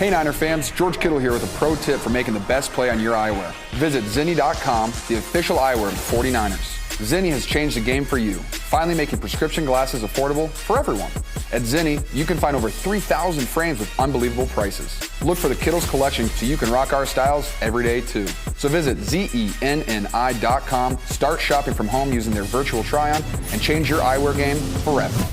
Hey Niner fans, George Kittle here with a pro tip for making the best play on your eyewear. Visit Zenni.com, the official eyewear of the 49ers. Zenni has changed the game for you, finally making prescription glasses affordable for everyone. At Zenni, you can find over 3,000 frames with unbelievable prices. Look for the Kittles collection so you can rock our styles every day too. So visit Zenni.com, start shopping from home using their virtual try-on, and change your eyewear game forever.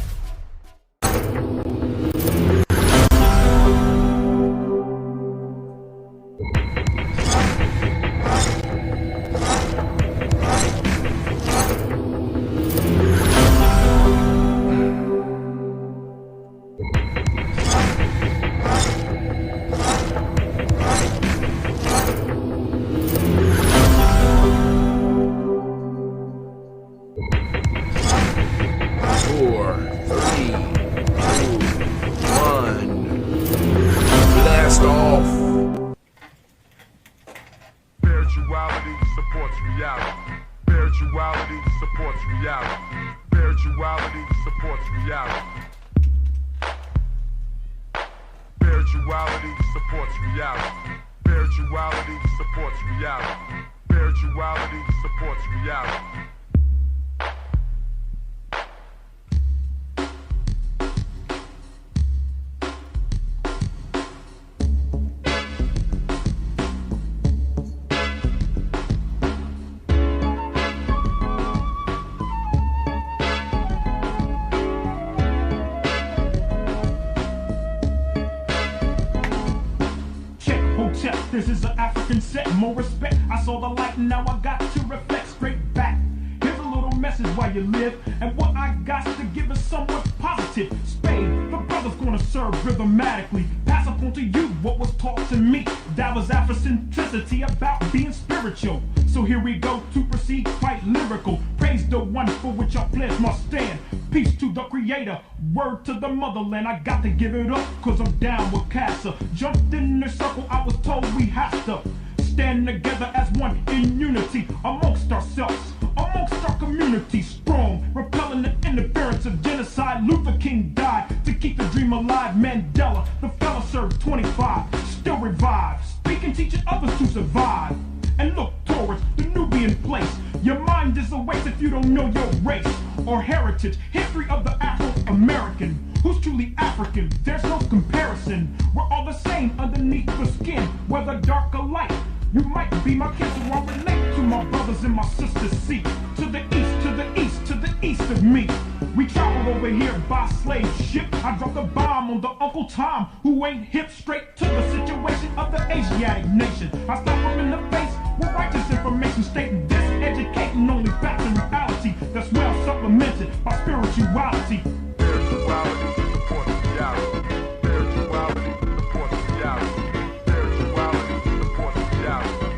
This is an African set, more respect. I saw the light and now I got to reflect straight back. Here's a little message while you live, and what I got to give is somewhat positive. Spade, the brother's gonna serve rhythmatically. Pass up on to you what was taught to me. That was Afrocentricity about being spiritual. So here we go to proceed quite lyrical. Praise the one for which our pledge must stand. Peace to the creator, word to the motherland. I got to give it up, cause I'm down with Casa. Jumped in the circle, I was told we have to stand together as one in unity. Amongst ourselves, amongst our community. Strong, repelling the interference of genocide. Luther King died to keep the dream alive. Mandela, the fella served 25, still revived. Speaking, teaching others to survive. And look towards the Nubian place. Your mind is a waste if you don't know your race or heritage. History of the Afro-American. Who's truly African? There's no comparison. We're all the same underneath the skin, whether dark or light. You might be my kin, so I relate to my brothers and my sisters. See, to the east, to the east, to the east of me. We traveled over here by slave ship. I dropped a bomb on the Uncle Tom, who ain't hip. Straight to the situation of the Asiatic nation. I slapped him in the face with righteous information, stating this, educating only facts and reality that's well supplemented by spirituality. Spirituality supports reality. Spirituality supports reality. Spirituality supports reality.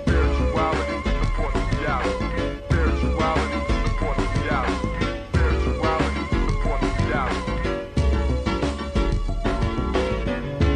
Spirituality supports reality. Spirituality supports reality. Spirituality supports reality.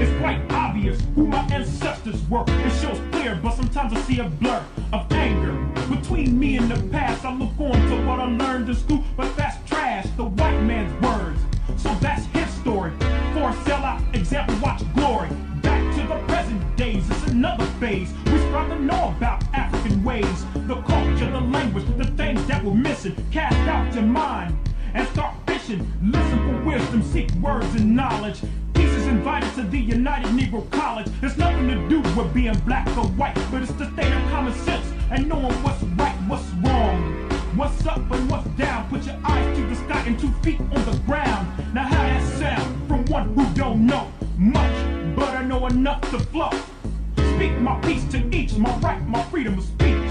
It's quite obvious who my ancestors were. It shows clear, but sometimes I see a blur of anger between me and the past. I look on to what I learned in school, but that's trash, the white man's words. So that's his story. For a sellout example, watch glory. Back to the present days, it's another phase. We strive to know about African ways, the culture, the language, the things that we're missing. Cast out your mind and start fishing. Listen for wisdom, seek words and knowledge. Peace is invited to the United Negro College. There's nothing to do with being black or white, but it's the state of common sense and knowing what's right, what's wrong, what's up and what's down. Put your eyes to the sky and 2 feet on the ground. Now how that sound from one who don't know much, but I know enough to flow. Speak my peace to each, my right, my freedom of speech,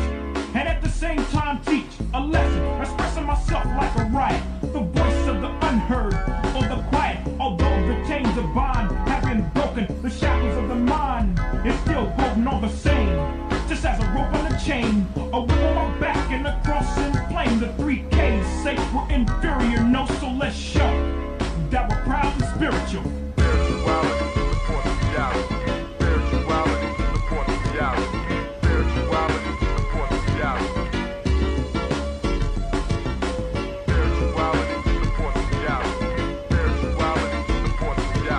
and at the same time teach a lesson, expressing myself like a riot, the voice of the unheard or the quiet. Although the chains of bond have been broken, the shackles of the mind is still holding on the same. Just as a rope on a chain, a whip on my back and a cross in flame. The 3Ks say we're inferior, no, so let's show that we're proud and spiritual. Spirituality supports reality. Spirituality supports reality. Spirituality supports reality. Spirituality supports reality. Spirituality supports reality.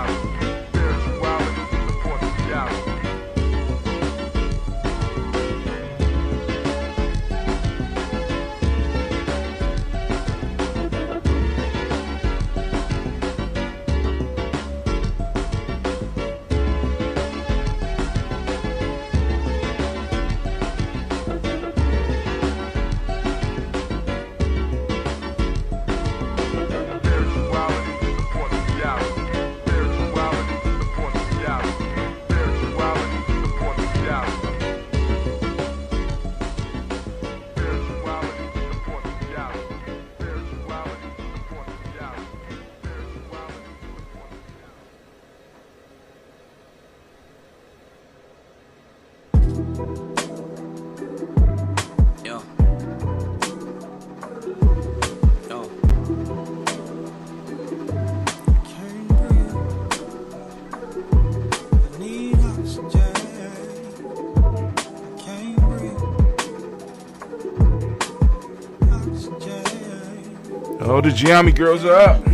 Oh, the Giammi girls are up.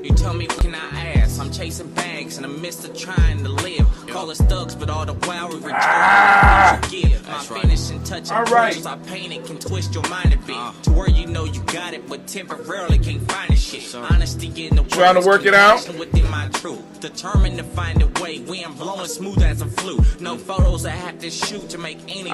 You tell me what can I ask? I'm chasing bags in the midst of trying to live. Call us thugs, but all the while we return what you give. My finishing touch and brushes I painted can twist your mind a bit to where you know you got it, but temporarily can't find the shit. Honesty in the world. Trying to work it out. Within my truth, determined to find a way. We ain't blowing smooth as a flute. No photos I have to shoot to make any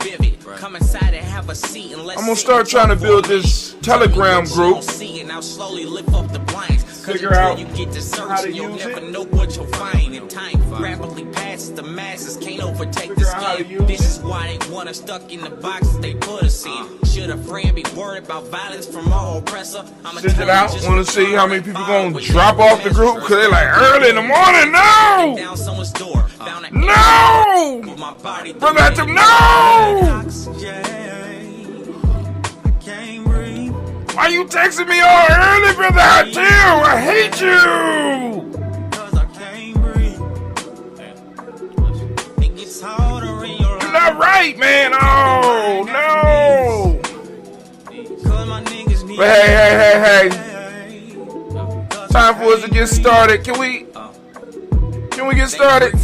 vivid. Come inside and have a seat and let's. I'm gonna start trying to build this Telegram group. Now slowly lift up the blinds. Figure out you get to search how to you'll use never it. know what you'll find. And time rapidly passes, the masses can't overtake this game. This is why they want us stuck in the boxes they put us in. Should a friend be worried about violence from our oppressor? Send it out. Want to see how many people gonna drop off the group? Cause they're like early in the morning. No! Down someone's door. No! Brother Hatem, no! Why you texting me all early, Brother Hatem? I hate you! You're not right, man. Oh, no! But hey. Time for us to get started. Can we get started?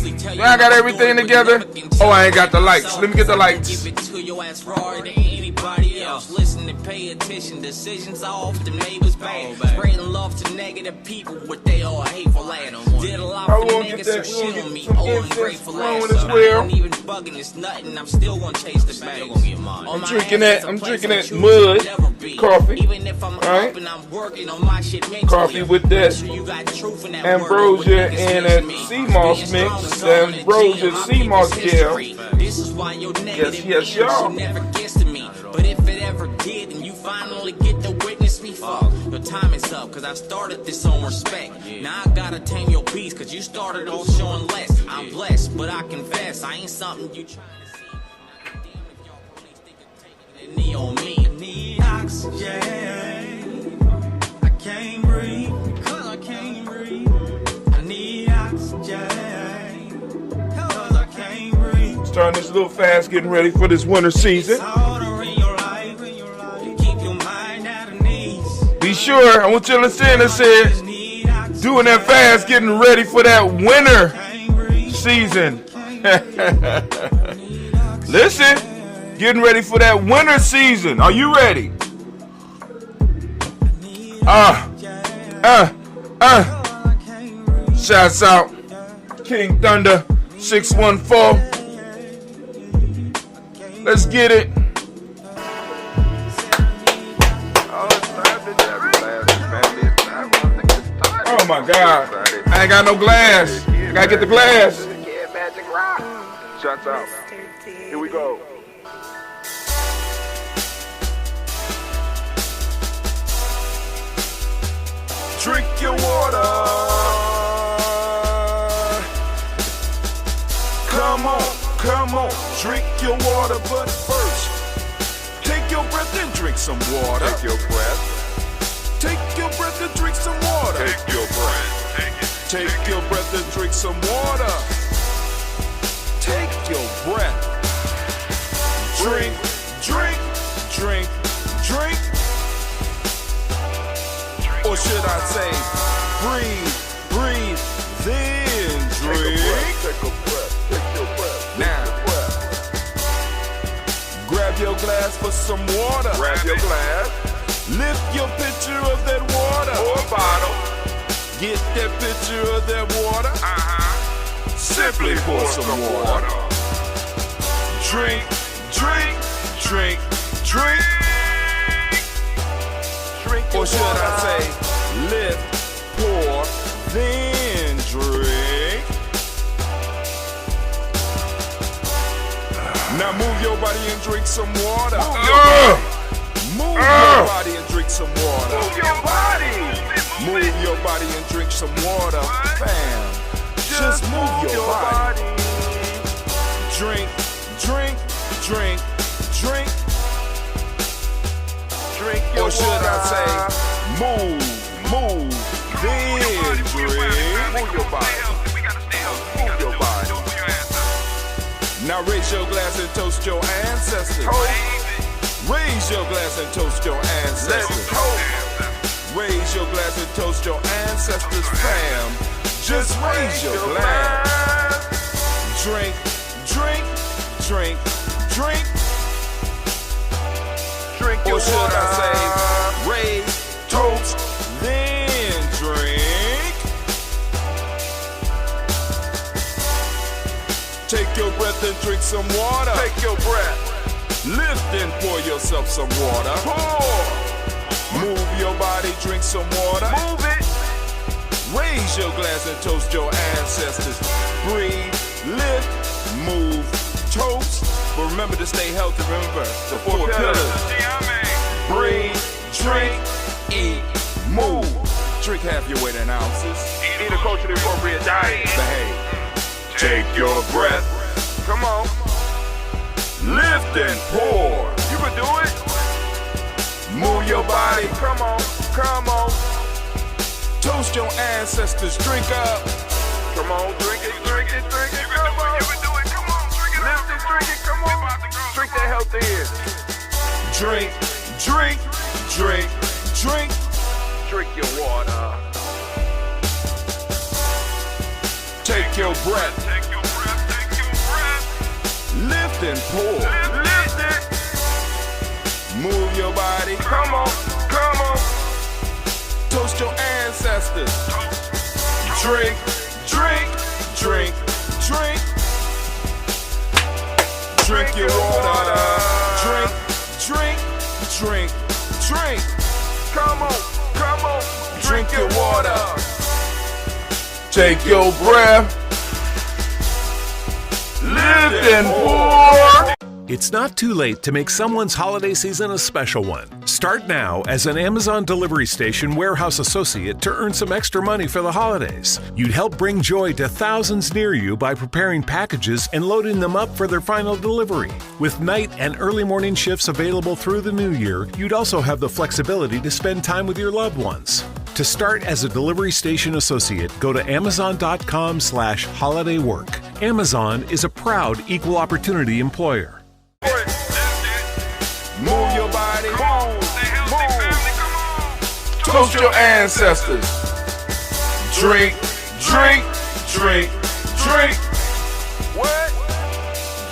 I got everything together. Oh, I ain't got the lights. Let me get the lights. Listen and pay attention. Decisions are often neighbors bad. Spreading love to negative people with they all hateful ass. Did a lot for niggas so shit on me. Oh, ungrateful ass. I ain't even bugging. It's nothing. I'm still gonna chase the bag. I'm drinking that mud coffee. Even if I'm up and I'm working on my shit mentally. Coffee with that ambrosia and that sea moss mix. Ambrosia sea moss gel. This is why your negative yes, y'all. never gets to me. But if it ever did and you finally get to witness me, fuck, your time is up, cause I started this on respect. Now I gotta tame your beast, cause you started off showing less. I'm blessed, but I confess, I ain't something you trying to see. Damn if y'all police think of taking a knee on me. I need oxygen. I can't breathe, cause I can't breathe. I need oxygen, cause I can't breathe. Starting this little fast, getting ready for this winter season. Be sure, I want you to understand, I said, doing that fast, getting ready for that winter season. Listen, getting ready for that winter season. Are you ready? Shouts out, King Thunder 614. Let's get it. Oh my God, I ain't got no glass. I gotta get the glass. Shots out. Here we go. Drink your water. Come on, drink your water, but first, take your breath and drink some water. Take your breath. Take your breath and drink some water. Take your breath. Take your breath and drink some water. Take your breath. Drink. Or should I say, breathe, then drink. Take a breath. Take your breath. Now, grab your glass for some water. Grab your glass. Lift your pitcher of that water. Or bottle. Get that pitcher of that water. Simply pour some water. Drink. Or should I say, lift, pour, then drink. Now move your body and drink some water. Move your body and drink some water. Move your body. Move your body and drink some water. Bam. Just move your body. Drink. Or should I say, move, then drink. Move your body. Move your body. Now raise your glass and toast your ancestors. Raise your glass and toast your ancestors. Raise your glass and toast your ancestors, fam. Just raise your glass. Drink, drink, drink, drink. Drink your water. Or should I say, raise, toast, then drink. Take your breath and drink some water. Take your breath. Lift and pour yourself some water. Pour. Move your body, drink some water. Move it. Raise your glass and toast your ancestors. Breathe, lift, move, toast. But remember to stay healthy. Remember the four pillars. Breathe, drink, eat, move. Drink half your weight in ounces. Eat a culturally appropriate diet. Behave. Take your breath. Come on. Lift and pour. You can do it. Move your body. Come on. Come on. Toast your ancestors. Drink up. Come on. Drink it. Drink it. Drink it. Come on. You can do it. Come on. Drink it. Lift it. Drink it. Come on. Drink that health in. Drink. Drink. Drink. Drink. Drink your water. Take your breath. Take your breath. Take your breath. Lift and pour. Lift it. Move your body. Come on. Come on. Toast your ancestors. Drink. Drink. Drink. Drink. Drink your water. Drink. Drink. Drink. Drink. Come on. Come on. Drink your water. Take your breath. Lift and pour. It's not too late to make someone's holiday season a special one. Start now as an Amazon Delivery Station warehouse associate to earn some extra money for the holidays. You'd help bring joy to thousands near you by preparing packages and loading them up for their final delivery. With night and early morning shifts available through the new year, you'd also have the flexibility to spend time with your loved ones. To start as a Delivery Station associate, go to amazon.com/holidaywork. Amazon is a proud equal opportunity employer. Move your body. Move. Toast your ancestors. Drink, drink, drink, drink. What?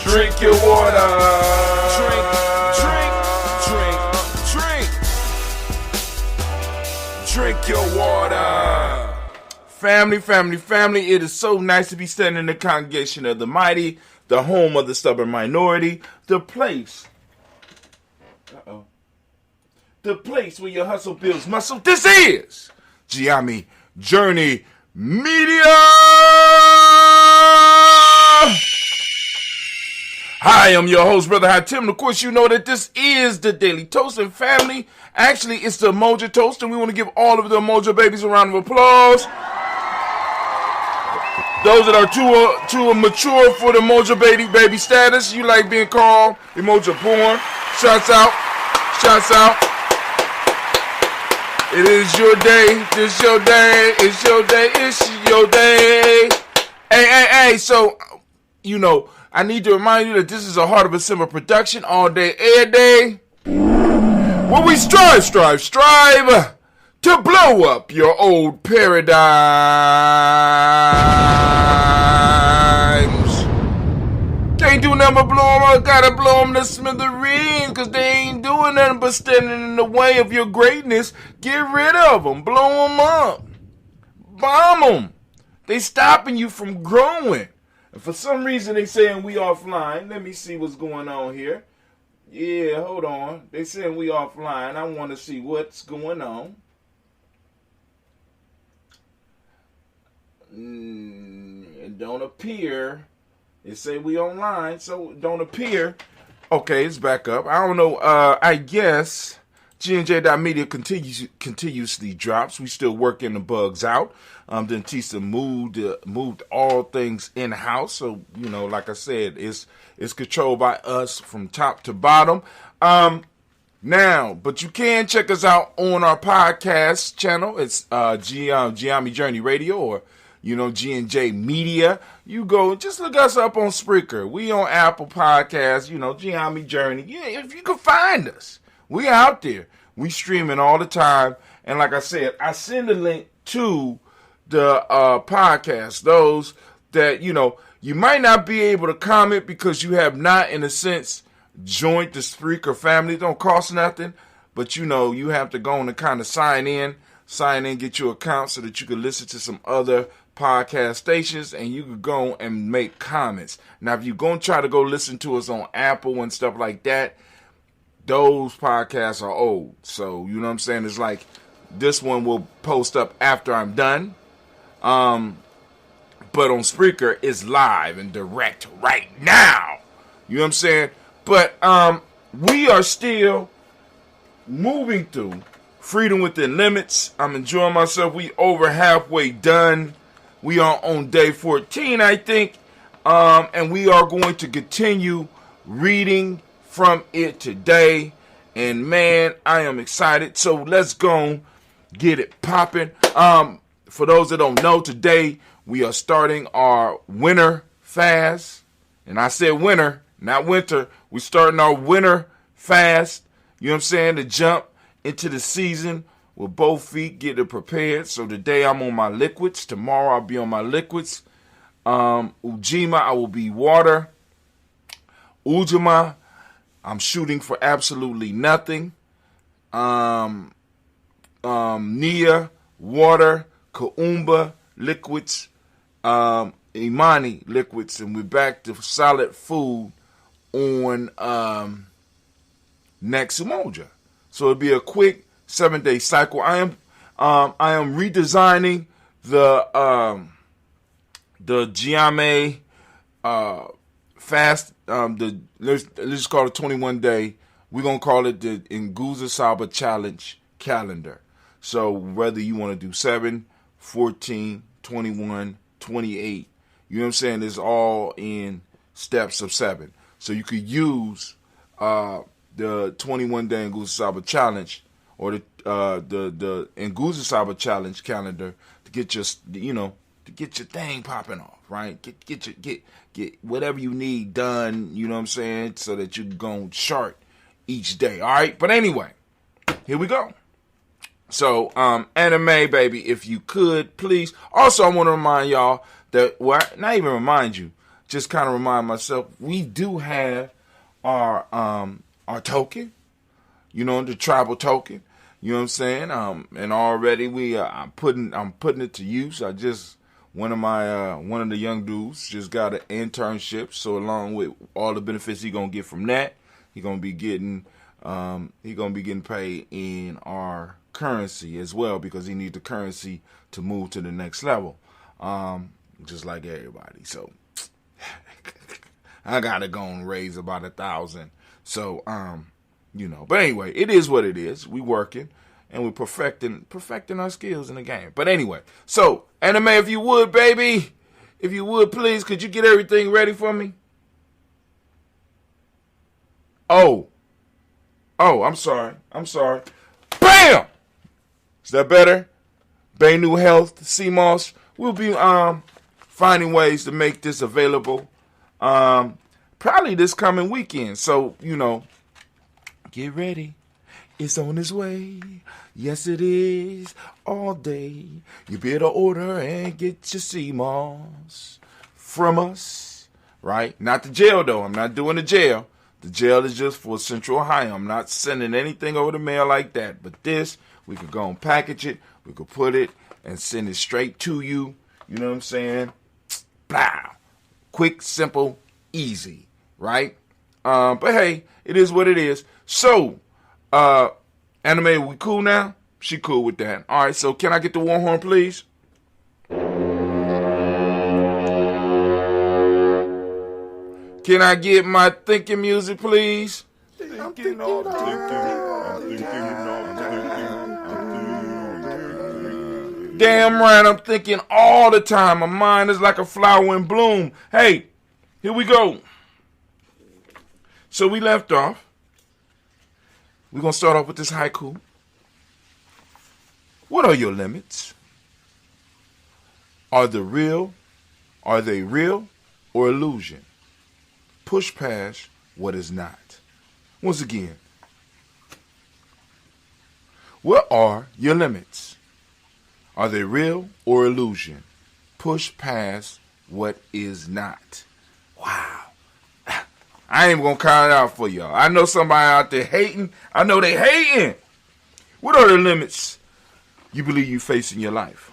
Drink your water. Drink, drink, drink, drink. Drink your water. Family, family, family. It is so nice to be standing in the congregation of the mighty, the home of the stubborn minority, the place. The place where your hustle builds muscle. This is Giami Journey Media. Hi, I'm your host, Brother Hatim. Of course, you know that this is the Daily Toast. And family, actually, it's the Umoja Toast. And we want to give all of the Umoja babies a round of applause. Those that are too mature for the Umoja baby status, you like being called Umoja born. Shouts out. Shouts out. It is your day. This your day. It's your day. It's your day. Hey. So, you know, I need to remind you that this is a Heart of a Simmer production all day, every day. Where we strive to blow up your old paradigms. Can't do nothing but blow them up. Gotta blow them to smithereens, cause they ain't doing nothing but standing in the way of your greatness. Get rid of them. Blow them up. Bomb them. They stopping you from growing. And for some reason they saying we offline. Let me see what's going on here. Yeah, hold on. They saying we offline. I want to see what's going on. It don't appear. It say we online, so it don't appear. Okay, it's back up. I don't know. I guess GNJ.media continuously drops. We still working the bugs out. Dentista moved all things in house. So you know, like I said, it's controlled by us from top to bottom. Now, but you can check us out on our podcast channel. It's Giami Journey Radio, or G&J Media. You go, just look us up on Spreaker. We on Apple Podcasts, Gianni Journey. Yeah, if you can find us, we out there. We streaming all the time. And like I said, I send a link to the podcast. Those that, you might not be able to comment because you have not, in a sense, joined the Spreaker family. It don't cost nothing. But, you have to go and kind of sign in, get your account so that you can listen to some other podcast stations and you can go and make comments. Now, if you're going to try to go listen to us on Apple and stuff like that, those podcasts are old. So, you know what I'm saying? It's like this one will post up after I'm done. But on Spreaker, it's live and direct right now. You know what I'm saying? But we are still moving through Freedom Within Limits. I'm enjoying myself. We over halfway done. We are on day 14, I think. And we are going to continue reading from it today. And man, I am excited. So let's go get it popping. For those that don't know, today we are starting our winter fast. And I said winter, not winter. We're starting our winter fast. You know what I'm saying? To jump into the season with both feet, getting prepared. So today I'm on my liquids. Tomorrow I'll be on my liquids. Ujima, I will be water. Ujima, I'm shooting for absolutely nothing. Nia, water. Kaumba, liquids. Imani, liquids. And we're back to solid food on next Umoja. So it'll be a quick 7-day cycle. I am redesigning the Giame fast. Let's just call it 21-day. We're gonna call it the Nguza Saba Challenge calendar. So whether you want to do 7, 14, 21, 28, you know what I'm saying? It's all in steps of 7. So you could use the 21-day Nguza Saba Challenge or the Nguza Saba Challenge calendar to get your thing popping off, right? Get whatever you need done, you know what I'm saying, so that you can go chart each day. All right, but anyway, here we go. So, anime, baby, if you could, please. Also, I want to remind y'all that, well, not even remind you, just kind of remind myself, we do have our token, the tribal token. You know what I'm saying? And already I'm putting it to use. I just one of the young dudes just got an internship. So along with all the benefits he gonna get from that, he gonna be getting paid in our currency as well, because he needs the currency to move to the next level. Just like everybody. So I gotta go and raise about 1,000. So but anyway, it is what it is. We working and we're perfecting our skills in the game. But anyway, so anime, if you would, baby, if you would, please, could you get everything ready for me? Oh, I'm sorry. Bam! Is that better? Baynu Health, CMOS. We'll be finding ways to make this available. Probably this coming weekend. So, get ready. It's on its way. Yes, it is. All day. You better order and get your CMOS from us. Right? Not the jail, though. I'm not doing the jail. The jail is just for Central Ohio. I'm not sending anything over the mail like that. But this, we could go and package it. We could put it and send it straight to you. You know what I'm saying? Blah. Quick, simple, easy. Right? But hey, it is what it is. So, anime, we cool now? She cool with that. All right, so can I get the war horn, please? Can I get my thinking music, please? Damn right, I'm thinking all the time. My mind is like a flower in bloom. Hey, here we go. So we left off. We're going to start off with this haiku. What are your limits? Are they real or illusion? Push past what is not. Once again, what are your limits? Are they real or illusion? Push past what is not. Wow. I ain't gonna count it out for y'all. I know somebody out there hating. I know they hating. What are the limits you believe you face in your life?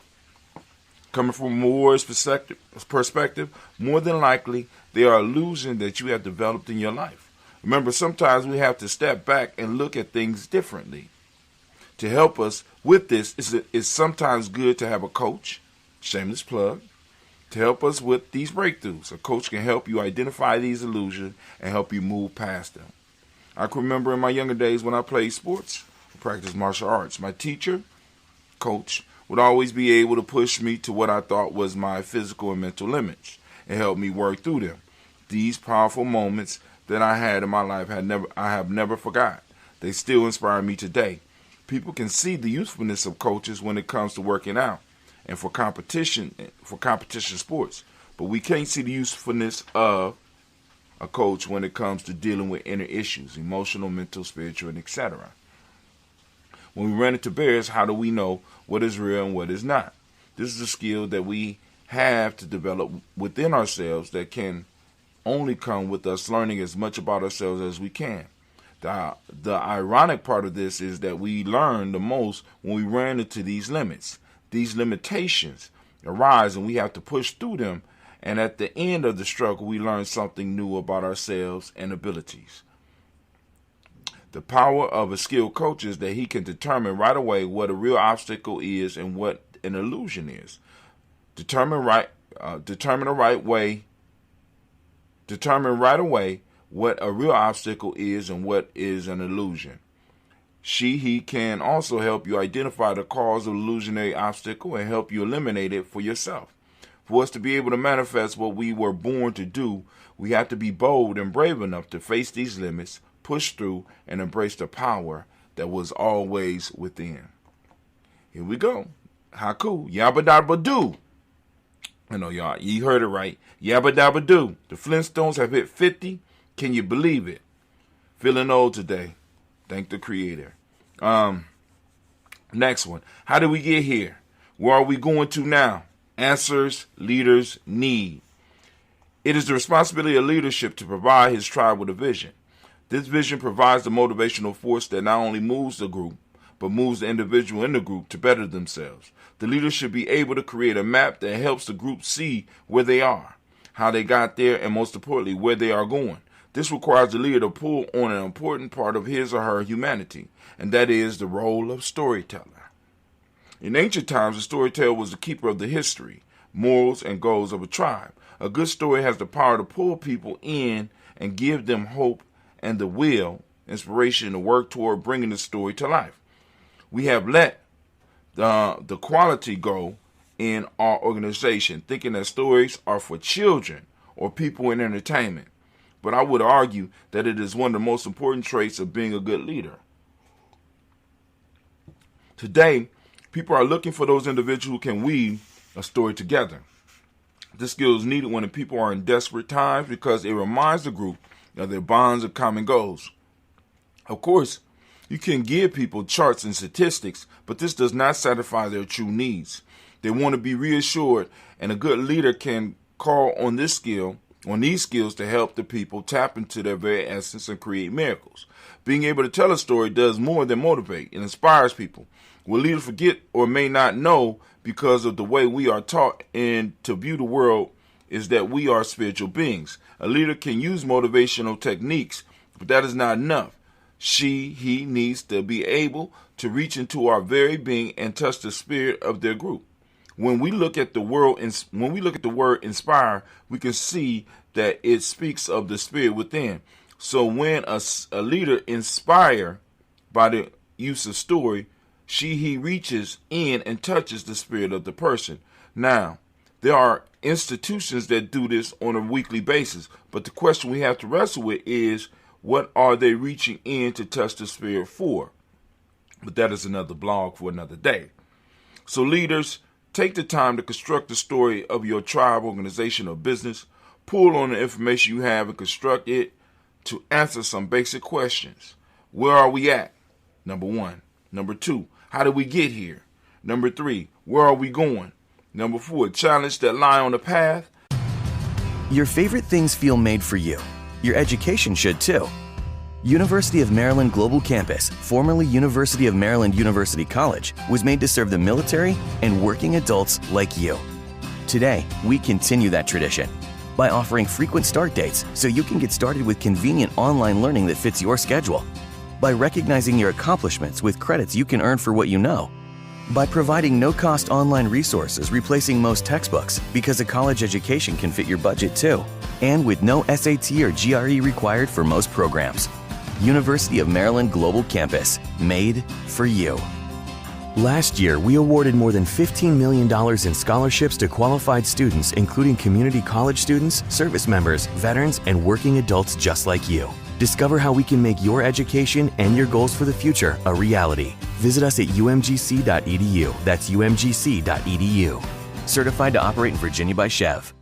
Coming from a warrior's perspective, more than likely, they are illusions that you have developed in your life. Remember, sometimes we have to step back and look at things differently. To help us with this, it's sometimes good to have a coach, shameless plug, to help us with these breakthroughs. A coach can help you identify these illusions and help you move past them. I can remember in my younger days when I played sports, practiced martial arts. My teacher, coach, would always be able to push me to what I thought was my physical and mental limits and help me work through them. These powerful moments that I had in my life I have never forgot. They still inspire me today. People can see the usefulness of coaches when it comes to working out and for competition sports, but we can't see the usefulness of a coach when it comes to dealing with inner issues, emotional, mental, spiritual, and etc. When we run into barriers, how do we know what is real and what is not? This is a skill that we have to develop within ourselves that can only come with us learning as much about ourselves as we can. The ironic part of this is that we learn the most when we run into these limits. These limitations arise and we have to push through them. And at the end of the struggle, we learn something new about ourselves and abilities. The power of a skilled coach is that he can determine right away what a real obstacle is and what an illusion is. Determine right away what a real obstacle is and what is an illusion. He can also help you identify the cause of the illusionary obstacle and help you eliminate it for yourself. For us to be able to manifest what we were born to do, we have to be bold and brave enough to face these limits, push through, and embrace the power that was always within. Here we go. Haku, yabba dabba doo. I know y'all, you heard it right. Yabba dabba doo. The Flintstones have hit 50. Can you believe it? Feeling old today. Thank the Creator. Next one. How did we get here? Where are we going to now? Answers leaders need. It is the responsibility of leadership to provide his tribe with a vision. This vision provides the motivational force that not only moves the group, but moves the individual in the group to better themselves. The leader should be able to create a map that helps the group see where they are, how they got there, and most importantly, where they are going. This requires the leader to pull on an important part of his or her humanity, and that is the role of storyteller. In ancient times, the storyteller was the keeper of the history, morals, and goals of a tribe. A good story has the power to pull people in and give them hope and the will, inspiration to work toward bringing the story to life. We have let the quality go in our organization, thinking that stories are for children or people in entertainment. But I would argue that it is one of the most important traits of being a good leader. Today, people are looking for those individuals who can weave a story together. This skill is needed when the people are in desperate times because it reminds the group of their bonds of common goals. Of course, you can give people charts and statistics, but this does not satisfy their true needs. They want to be reassured, and a good leader can call on these skills to help the people tap into their very essence and create miracles. Being able to tell a story does more than motivate. It inspires people. What leaders forget or may not know because of the way we are taught and to view the world is that we are spiritual beings. A leader can use motivational techniques, but that is not enough. He needs to be able to reach into our very being and touch the spirit of their group. When we look at the word inspire, we can see that it speaks of the spirit within. So when a leader inspire by the use of story, he reaches in and touches the spirit of the person. Now, there are institutions that do this on a weekly basis, but the question we have to wrestle with is, what are they reaching in to touch the spirit for? But that is another blog for another day. So leaders, Take the time to construct the story of your tribe, organization, or business. Pull on the information you have and construct it to answer some basic questions. Where are we at? Number 1. Number 2, how did we get here? Number 3, where are we going? Number 4, challenge that lie on the path. Your favorite things feel made for you. Your education should too. University of Maryland Global Campus, formerly University of Maryland University College, was made to serve the military and working adults like you. Today, we continue that tradition by offering frequent start dates so you can get started with convenient online learning that fits your schedule, by recognizing your accomplishments with credits you can earn for what you know, by providing no-cost online resources replacing most textbooks because a college education can fit your budget too, and with no SAT or GRE required for most programs. University of Maryland Global Campus, made for you. Last year, we awarded more than $15 million in scholarships to qualified students, including community college students, service members, veterans, and working adults just like you. Discover how we can make your education and your goals for the future a reality. Visit us at umgc.edu. That's umgc.edu. Certified to operate in Virginia by Chev.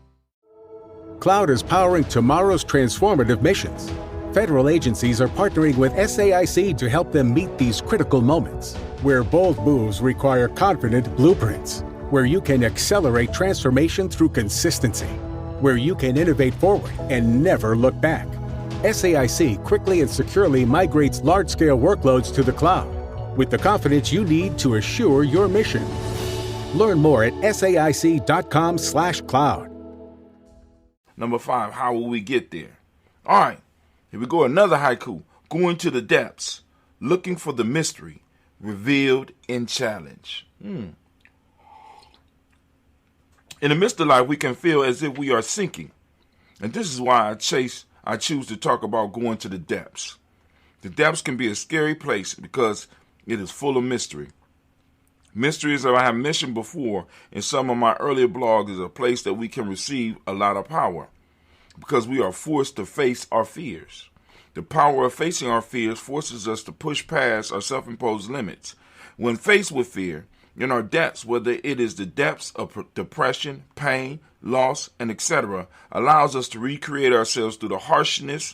Cloud is powering tomorrow's transformative missions. Federal agencies are partnering with SAIC to help them meet these critical moments, where bold moves require confident blueprints, where you can accelerate transformation through consistency, where you can innovate forward and never look back. SAIC quickly and securely migrates large-scale workloads to the cloud with the confidence you need to assure your mission. Learn more at saic.com/cloud. Number 5, how will we get there? All right, here we go. Another haiku. Going to the depths, looking for the mystery, revealed in challenge. In the midst of life, we can feel as if we are sinking. And this is why I choose to talk about going to the depths. The depths can be a scary place because it is full of mystery. Mystery, as I have mentioned before in some of my earlier blogs, is a place that we can receive a lot of power because we are forced to face our fears. The power of facing our fears forces us to push past our self-imposed limits. When faced with fear, in our depths, whether it is the depths of depression, pain, loss, and etc., allows us to recreate ourselves through the harshness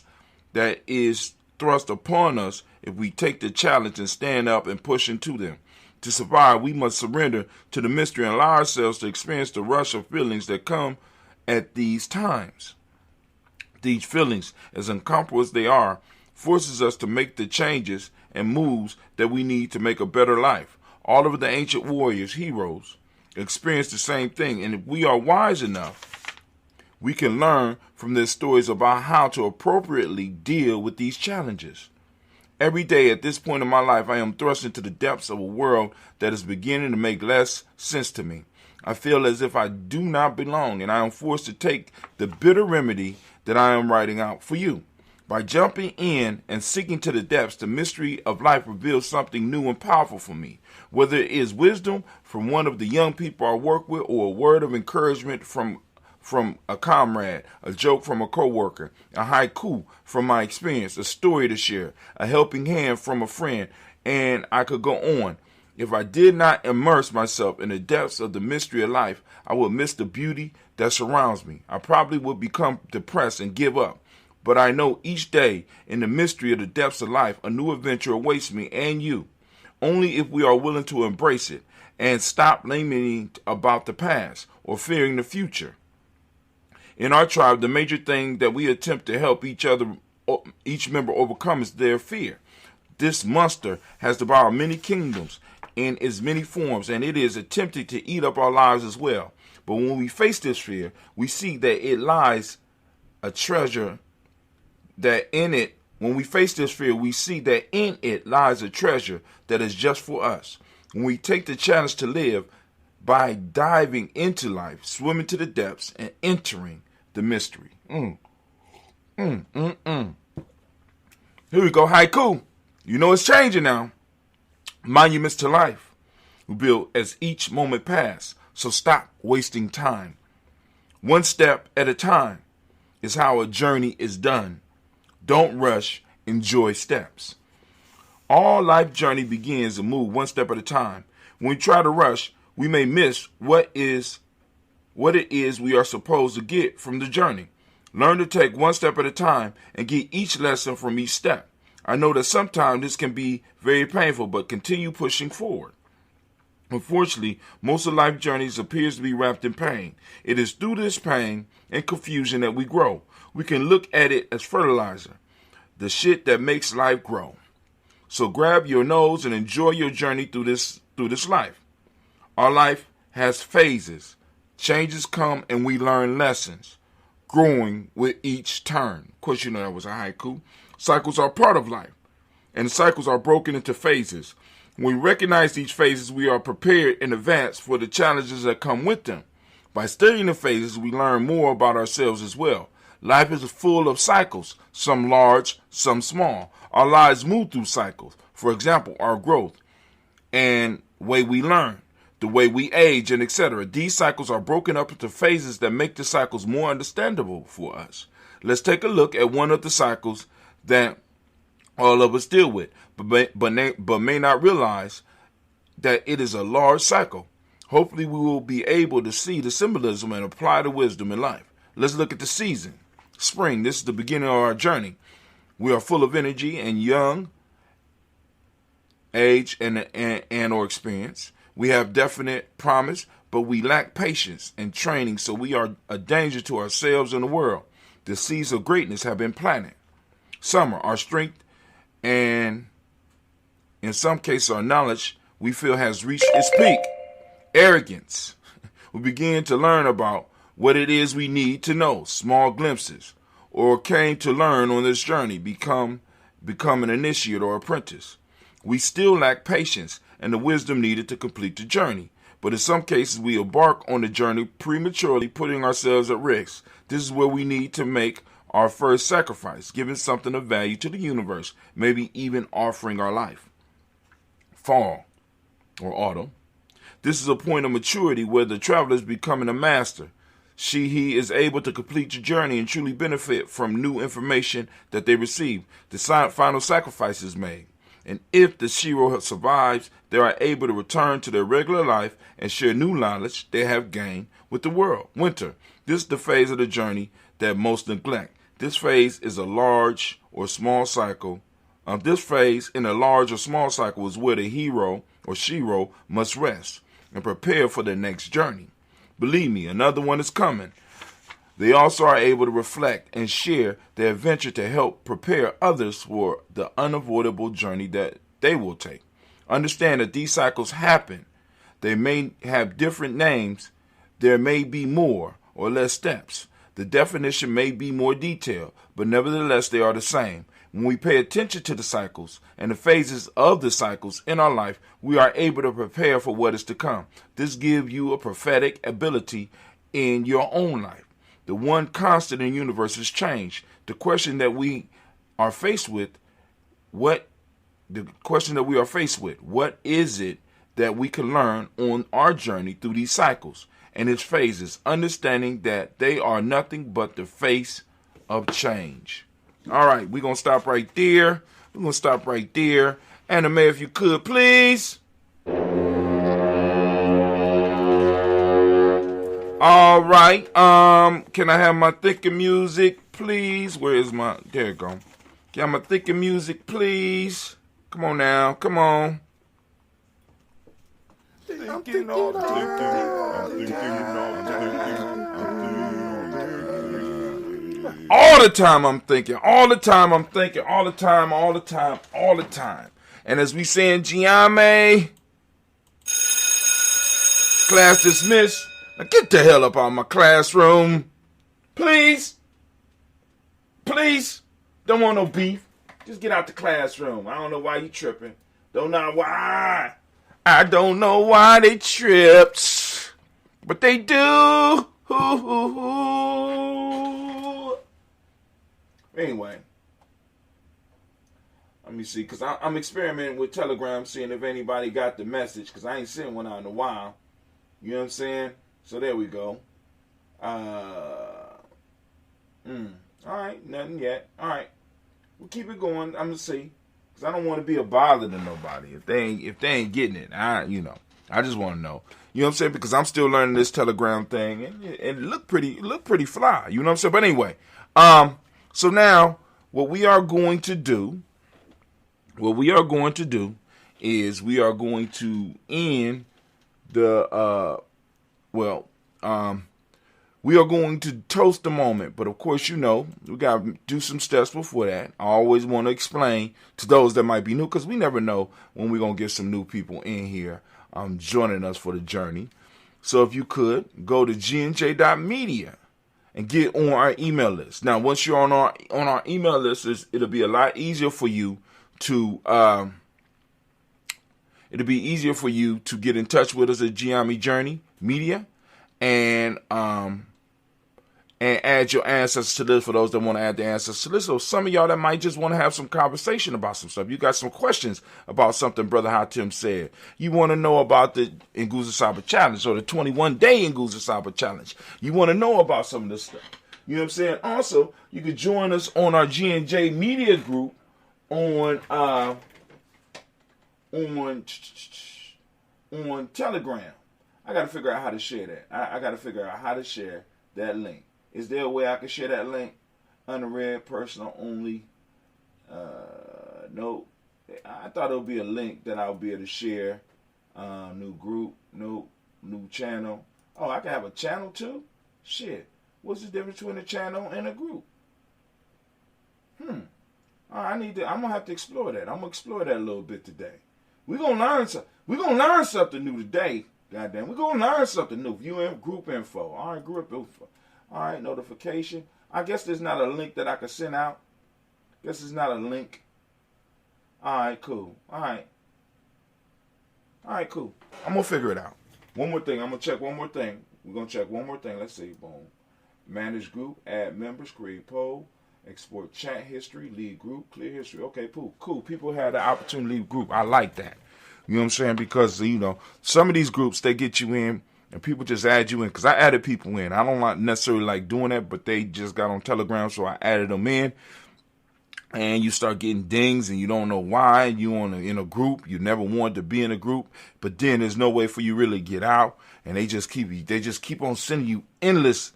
that is thrust upon us if we take the challenge and stand up and push into them. To survive, we must surrender to the mystery and allow ourselves to experience the rush of feelings that come at these times. These feelings, as uncomfortable as they are, forces us to make the changes and moves that we need to make a better life. All of the ancient warriors, heroes, experience the same thing, and if we are wise enough, we can learn from their stories about how to appropriately deal with these challenges. Every day at this point in my life, I am thrust into the depths of a world that is beginning to make less sense to me. I feel as if I do not belong, and I am forced to take the bitter remedy that I am writing out for you. By jumping in and seeking to the depths, the mystery of life reveals something new and powerful for me. Whether it is wisdom from one of the young people I work with, or a word of encouragement from a comrade, a joke from a coworker, a haiku from my experience, a story to share, a helping hand from a friend, and I could go on. If I did not immerse myself in the depths of the mystery of life, I would miss the beauty that surrounds me. I probably would become depressed and give up. But I know each day in the mystery of the depths of life, a new adventure awaits me and you. Only if we are willing to embrace it and stop lamenting about the past or fearing the future. In our tribe, the major thing that we attempt to help each member overcome is their fear. This monster has devoured many kingdoms in its many forms, and it is attempting to eat up our lives as well. But when we face this fear, we see that it lies a treasure when we face this fear, we see that in it lies a treasure that is just for us. When we take the challenge to live by diving into life, swimming to the depths, and entering the mystery. Here we go, haiku. You know it's changing now. Monuments to life we build as each moment passes, so stop wasting time. One step at a time is how a journey is done. Don't rush, enjoy steps. All life journey begins and move one step at a time. When we try to rush, we may miss what it is we are supposed to get from the journey. Learn to take one step at a time and get each lesson from each step. I know that sometimes this can be very painful, but continue pushing forward. Unfortunately, most of life journeys appears to be wrapped in pain. It is through this pain and confusion that we grow. We can look at it as fertilizer, the shit that makes life grow. So grab your nose and enjoy your journey through this life. Our life has phases. Changes come and we learn lessons, growing with each turn. Of course, you know that was a haiku. Cycles are part of life, and cycles are broken into phases. When we recognize these phases, we are prepared in advance for the challenges that come with them. By studying the phases, we learn more about ourselves as well. Life is full of cycles, some large, some small. Our lives move through cycles. For example, our growth and way we learn, the way we age, and etc. These cycles are broken up into phases that make the cycles more understandable for us. Let's take a look at one of the cycles that all of us deal with, but may not realize that it is a large cycle. Hopefully we will be able to see the symbolism and apply the wisdom in life. Let's look at the season. Spring, this is the beginning of our journey. We are full of energy and young age and or experience. We have definite promise, but we lack patience and training, so we are a danger to ourselves and the world. The seeds of greatness have been planted. Summer, our strength and in some cases our knowledge we feel has reached its peak. Arrogance. We begin to learn about what it is we need to know, small glimpses, or came to learn on this journey, become an initiate or apprentice. We still lack patience and the wisdom needed to complete the journey. But in some cases, we embark on the journey prematurely, putting ourselves at risk. This is where we need to make our first sacrifice, giving something of value to the universe, maybe even offering our life. Fall or autumn. This is a point of maturity where the traveler is becoming a master. He is able to complete the journey and truly benefit from new information that they receive. The final sacrifice is made. And if the Shiro survives, they are able to return to their regular life and share new knowledge they have gained with the world. Winter. This is the phase of the journey that most neglect. This phase is a large or small cycle. This phase in a large or small cycle is where the hero or Shiro must rest and prepare for the next journey. Believe me, another one is coming. They also are able to reflect and share their adventure to help prepare others for the unavoidable journey that they will take. Understand that these cycles happen. They may have different names. There may be more or less steps. The definition may be more detailed, but nevertheless they are the same. When we pay attention to the cycles and the phases of the cycles in our life, we are able to prepare for what is to come. This gives you a prophetic ability in your own life. The one constant in the universe is change. The question that we are faced with, what is it that we can learn on our journey through these cycles and its phases, understanding that they are nothing but the face of change. All right, we're going to stop right there. Anime, if you could, please. All right, can I have my thinking music, please? Where is my, there you go. Can I have my thinking music, please? Come on now, come on. All the time I'm thinking. And as we say in Giame, class dismissed. Now get the hell up out of my classroom. Please. Don't want no beef. Just get out the classroom. I don't know why you tripping. Don't know why. I don't know why they tripped. But they do. Anyway. Let me see. Because I'm experimenting with Telegram, seeing if anybody got the message. Because I ain't sent one out in a while. You know what I'm saying? So there we go. All right, nothing yet. All right, we'll keep it going. I'm gonna see, cause I don't want to be a bother to nobody if they ain't getting it. I just want to know. You know what I'm saying? Because I'm still learning this Telegram thing, and it look pretty fly. You know what I'm saying? But anyway, so now what we are going to do is we are going to end the we are going to toast the moment. But of course, you know, we got to do some steps before that. I always want to explain to those that might be new, because we never know when we're going to get some new people in here joining us for the journey. So if you could, go to gnj.media and get on our email list. Now, once you're on our email list, it'll be a lot easier for you to get in touch with us at Giami Journey Media and add your ancestors to this for those that want to add their ancestors to this. So some of y'all that might just want to have some conversation about some stuff. You got some questions about something Brother Hatim said. You want to know about the Nguza Saba Challenge or the 21-day Nguza Saba Challenge. You want to know about some of this stuff. You know what I'm saying? Also, you can join us on our G&J Media group on Telegram. I got to figure out how to share that. I got to figure out how to share that link. Is there a way I can share that link? Unread, personal only. No. I thought it would be a link that I would be able to share. New group. New channel. Oh, I can have a channel too? Shit. What's the difference between a channel and a group? All right, I'm gonna have to explore that. I'm gonna explore that a little bit today. We're gonna learn something new today. Goddamn, we're gonna learn something new. Group info. All right, group info. All right, notification. I guess there's not a link that I can send out. Guess it's not a link. All right, cool. All right, cool. I'm gonna figure it out. One more thing. I'm gonna check one more thing. We're gonna check one more thing. Let's see. Boom. Manage group. Add members. Create poll. Export chat history. Lead group. Clear history. Okay, cool. People have the opportunity to leave group. I like that. You know what I'm saying? Because, you know, some of these groups, they get you in and people just add you in. Because I added people in. I don't necessarily like doing that, but they just got on Telegram, so I added them in. And you start getting dings and you don't know why. You in a group. You never wanted to be in a group. But then there's no way for you really to get out. And they just keep on sending you endless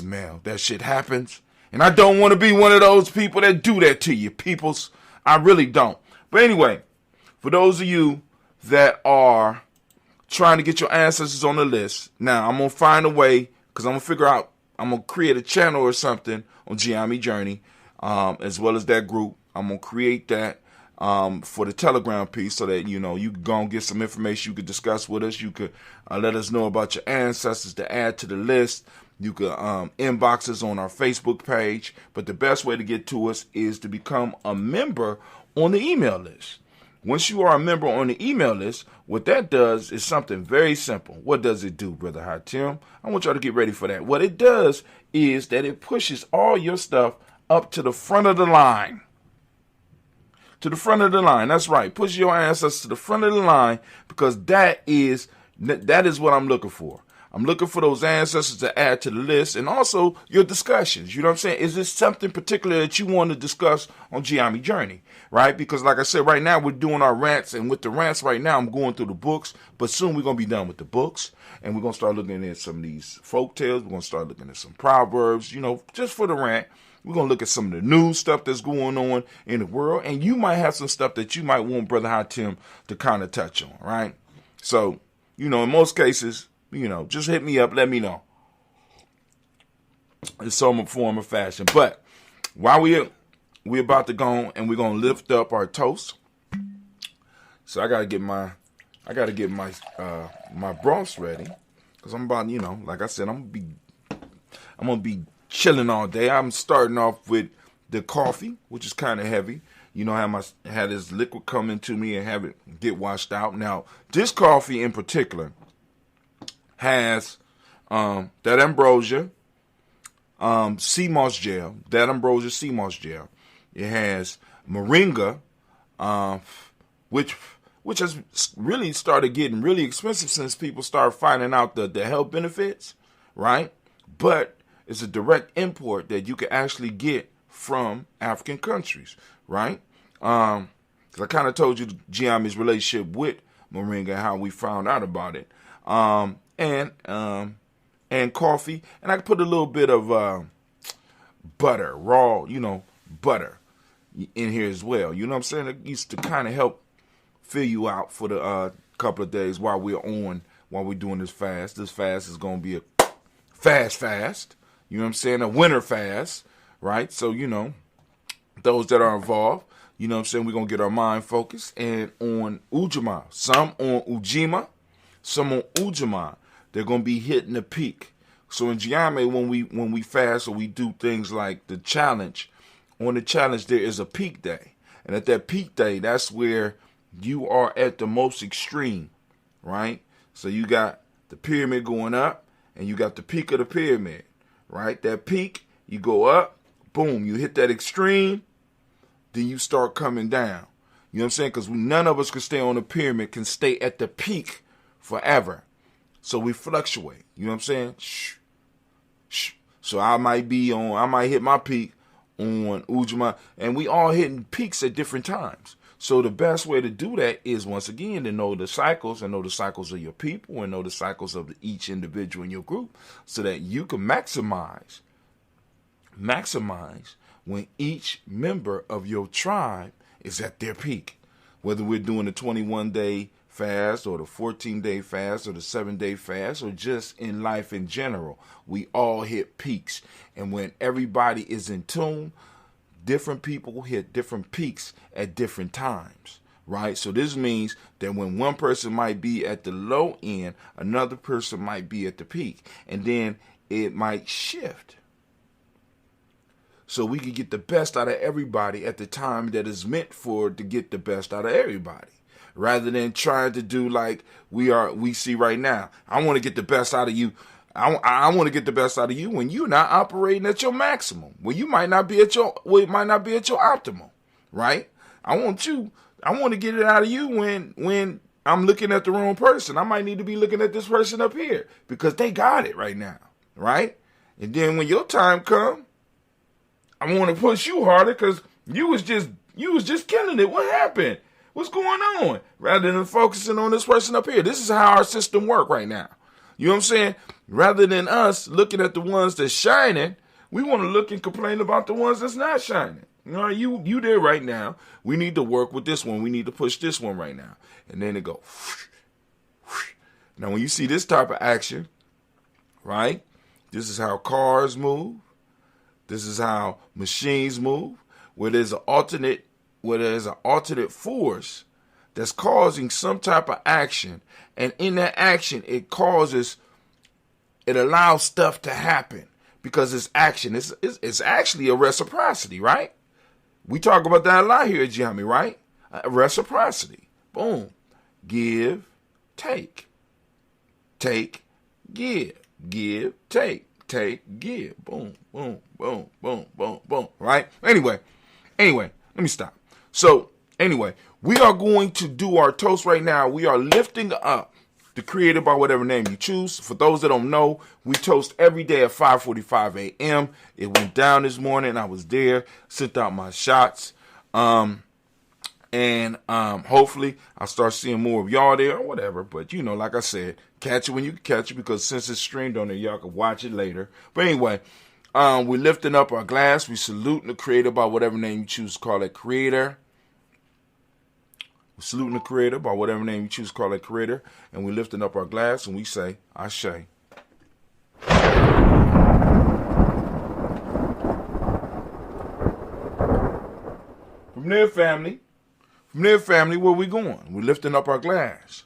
mail. That shit happens. And I don't want to be one of those people that do that to you, peoples. I really don't. But anyway, for those of you that are trying to get your ancestors on the list, now I'm going to find a way, because I'm going to create a channel or something on Giami Journey, as well as that group. I'm going to create that for the Telegram piece so that, you know, you can go and get some information you could discuss with us. You could let us know about your ancestors to add to the list. You could inbox us on our Facebook page. But the best way to get to us is to become a member on the email list. Once you are a member on the email list, what that does is something very simple. What does it do, Brother Hatim? I want y'all to get ready for that. What it does is that it pushes all your stuff up to the front of the line. To the front of the line. That's right. Push your ancestors to the front of the line, because that is what I'm looking for. I'm looking for those ancestors to add to the list, and also your discussions. You know what I'm saying? Is this something particular that you want to discuss on Giami Journey, right? Because like I said, right now we're doing our rants, and with the rants right now, I'm going through the books, but soon we're going to be done with the books, and we're going to start looking at some of these folk tales. We're going to start looking at some proverbs, you know, just for the rant. We're going to look at some of the new stuff that's going on in the world, and you might have some stuff that you might want Brother Hatim to kind of touch on, right? So, you know, in most cases, you know, just hit me up, let me know. In some form or fashion. But while we're about to go and we're gonna lift up our toast. So I gotta get my my broths ready. Because I'm about, you know, like I said, I'm gonna be chilling all day. I'm starting off with the coffee, which is kind of heavy. You know, I had this liquid come into me and have it get washed out. Now, this coffee in particular has that ambrosia sea moss gel. That ambrosia sea moss gel. It has moringa, which has really started getting really expensive since people started finding out the health benefits, right? But it's a direct import that you can actually get from African countries, right? Because I kind of told you Giami's relationship with moringa and how we found out about it. and coffee, and I can put a little bit of butter, raw, butter in here as well. You know what I'm saying? It used to kind of help fill you out for the couple of days while we're doing this fast. This fast is going to be a fast. You know what I'm saying? A winter fast, right? So, those that are involved, you know what I'm saying, we're going to get our mind focused and on Ujima. Some on Ujima, some on Ujima. They're going to be hitting the peak. So in Giame, when we fast or we do things like the challenge, on the challenge there is a peak day. And at that peak day, that's where you are at the most extreme, right? So you got the pyramid going up and you got the peak of the pyramid, right? That peak, you go up, boom, you hit that extreme, then you start coming down. You know what I'm saying? Because none of us can stay on the pyramid, can stay at the peak forever. So we fluctuate. You know what I'm saying? So I might hit my peak on Ujima, and we all hitting peaks at different times. So the best way to do that is, once again, to know the cycles and know the cycles of your people and know the cycles of each individual in your group so that you can maximize when each member of your tribe is at their peak. Whether we're doing the 21-day fast or the 14-day fast or the 7-day fast or just in life in general, we all hit peaks. And when everybody is in tune, different people hit different peaks at different times, right? So this means that when one person might be at the low end, another person might be at the peak, and then it might shift. So we can get the best out of everybody at the time that is meant to get the best out of everybody, rather than trying to do like we see right now. I want to get the best out of you. I want to get the best out of you when you're not operating at your maximum, when you might not be at your optimal, right? I want to get it out of you when I'm looking at the wrong person. I might need to be looking at this person up here because they got it right now, right? And then when your time comes, I want to push you harder because you was just killing it. What happened? What's going on? Rather than focusing on this person up here. This is how our system works right now. You know what I'm saying? Rather than us looking at the ones that's shining, we want to look and complain about the ones that's not shining. You there right now. We need to work with this one. We need to push this one right now. And then it go. Now, when you see this type of action, right? This is how cars move. This is how machines move. Where there's an alternate force that's causing some type of action, and in that action it allows stuff to happen because it's action. It's actually a reciprocity, right? We talk about that a lot here at Giami, right? Reciprocity. Boom. Give, take. Take, give. Give, take. Take, give. Boom, boom, boom, boom, boom, boom. Right? Anyway, let me stop. So, anyway, we are going to do our toast right now. We are lifting up the Creator by whatever name you choose. For those that don't know, we toast every day at 5:45 a.m. It went down this morning. I was there, sent out my shots. Hopefully I'll start seeing more of y'all there or whatever. But, like I said, catch it when you can catch it, because since it's streamed on there, y'all can watch it later. But anyway, we're lifting up our glass. We saluting the Creator by whatever name you choose to call it Creator. We're saluting the Creator by whatever name you choose to call it Creator. And we're lifting up our glass and we say, Ashe. From there, family, where we going? We're lifting up our glass.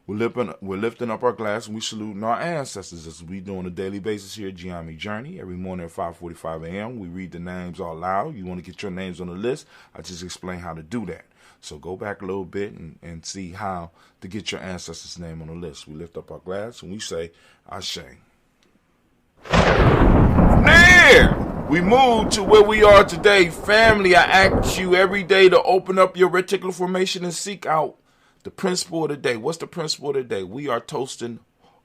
We're lifting up our glass and we saluting our ancestors, as we do on a daily basis here at Giami Journey. Every morning at 5:45 a.m. we read the names all loud. You want to get your names on the list, I just explain how to do that. So go back a little bit and see how to get your ancestors' name on the list. We lift up our glass and we say, Ashe. From there, we move to where we are today. Family, I ask you every day to open up your reticular formation and seek out the principle of the day. What's the principle of the day? We are toasting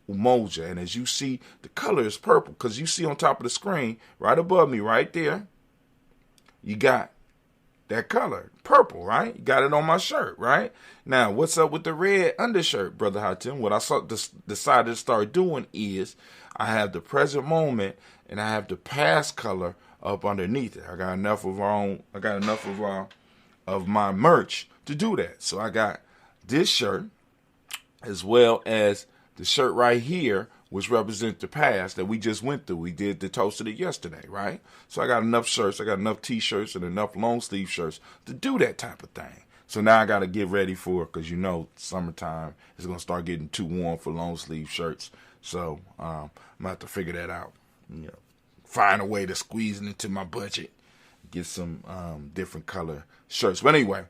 Umoja. And as you see, the color is purple because you see on top of the screen, right above me, right there, you got that color, purple, right? You got it on my shirt, right? Now, what's up with the red undershirt, Brother Hatim? What I decided to start doing is I have the present moment and I have the past color up underneath it. I got enough of my merch to do that. So I got this shirt as well as the shirt right here, which represents the past that we just went through. We did the toasted it yesterday, right? So I got enough shirts, I got enough t-shirts and enough long sleeve shirts to do that type of thing. So now I got to get ready for it because, summertime is going to start getting too warm for long sleeve shirts. So I'm going to have to figure that out. Find a way to squeeze it into my budget. Get some different color shirts. But anyway,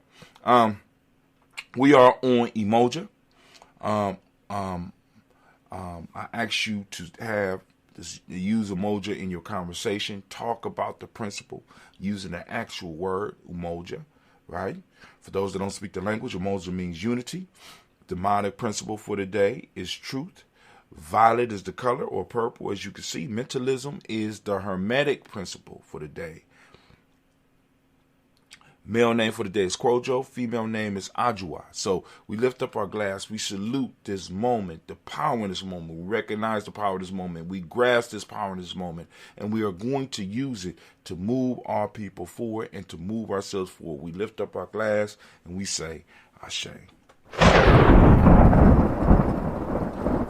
we are on Umoja. I ask you to use Umoja in your conversation. Talk about the principle using the actual word Umoja, right? For those that don't speak the language, Umoja means unity. The demonic principle for the day is truth. Violet is the color, or purple, as you can see. Mentalism is the hermetic principle for the day. Male name for the day is Kwojo. Female name is Ajua. So we lift up our glass. We salute this moment, the power in this moment. We recognize the power of this moment. We grasp this power in this moment. And we are going to use it to move our people forward and to move ourselves forward. We lift up our glass and we say, Ashe.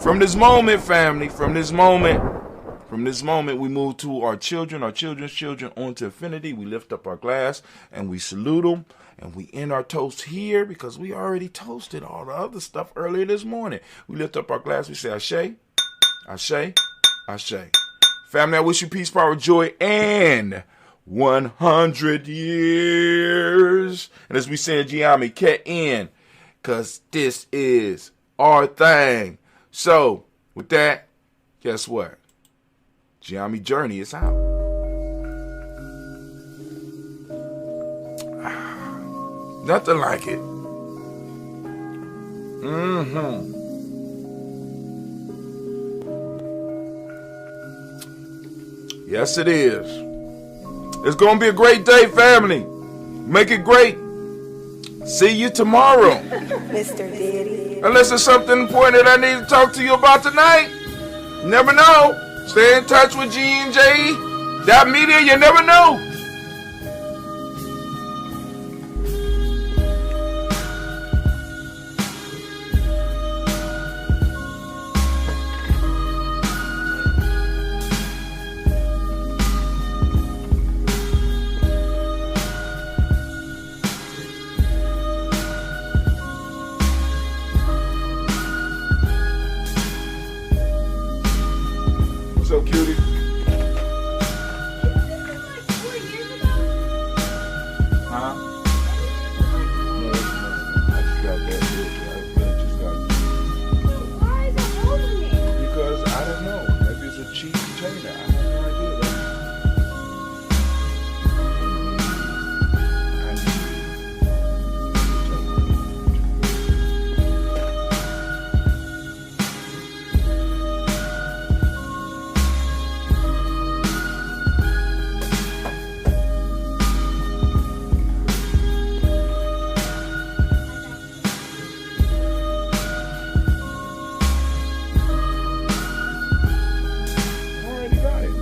From this moment, family, from this moment, we move to our children's children, on to infinity. We lift up our glass and we salute them. And we end our toast here because we already toasted all the other stuff earlier this morning. We lift up our glass. We say, Ashe, Ashe, Ashe. Family, I wish you peace, power, joy, and 100 years. And as we say in Giami, Ket in, because this is our thing. So, with that, guess what? Giami Journey is out. Nothing like it. Yes, it is. It's going to be a great day, family. Make it great. See you tomorrow. Mr. Diddy. Unless there's something important that I need to talk to you about tonight. You never know. Stay in touch with G&J.media. You never know. What's up, cutie? Huh? No, I just got that. I just got it. Why is it holding me? Because I don't know. Maybe it's a cheap container. I have no idea. I already got it.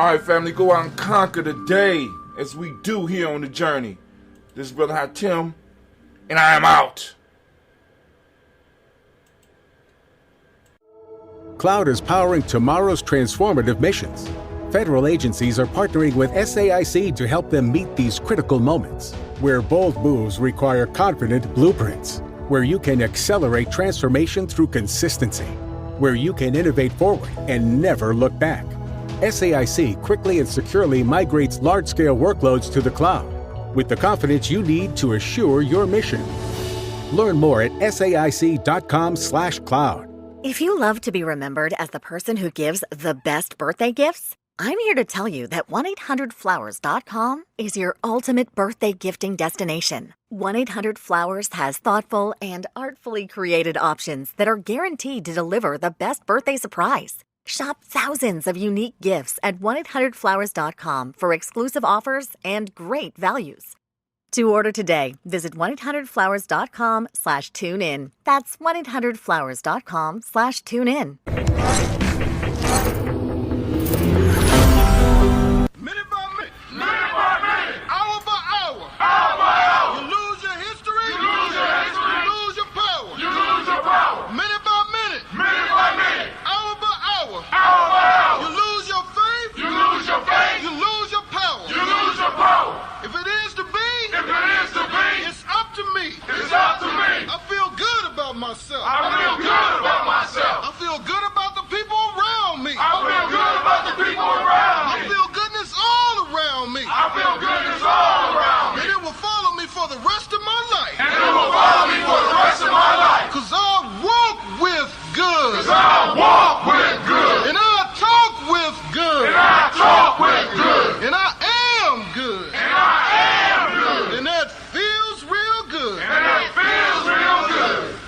All right, family, go out and conquer the day as we do here on the journey. This is Brother Hatim, and I am out. Cloud is powering tomorrow's transformative missions. Federal agencies are partnering with SAIC to help them meet these critical moments, where bold moves require confident blueprints, where you can accelerate transformation through consistency, where you can innovate forward and never look back. SAIC quickly and securely migrates large-scale workloads to the cloud with the confidence you need to assure your mission. Learn more at saic.com/cloud. If you love to be remembered as the person who gives the best birthday gifts, I'm here to tell you that 1-800-Flowers.com is your ultimate birthday gifting destination. 1-800-Flowers has thoughtful and artfully created options that are guaranteed to deliver the best birthday surprise. Shop thousands of unique gifts at 1-800-Flowers.com for exclusive offers and great values. To order today, visit 1-800-Flowers.com/tune-in. That's 1-800-Flowers.com/tune-in. Minute by minute, hour by hour, you lose your history, you lose your power, minute by minute, hour by hour, you lose your faith, you lose your power, if it is to be, it's up to me, I feel good about myself, I feel good about the people around me, I feel goodness all around me, and it will follow me for the rest of my life, cause I walk with good, and I talk with good, and I am good, and that feels real good,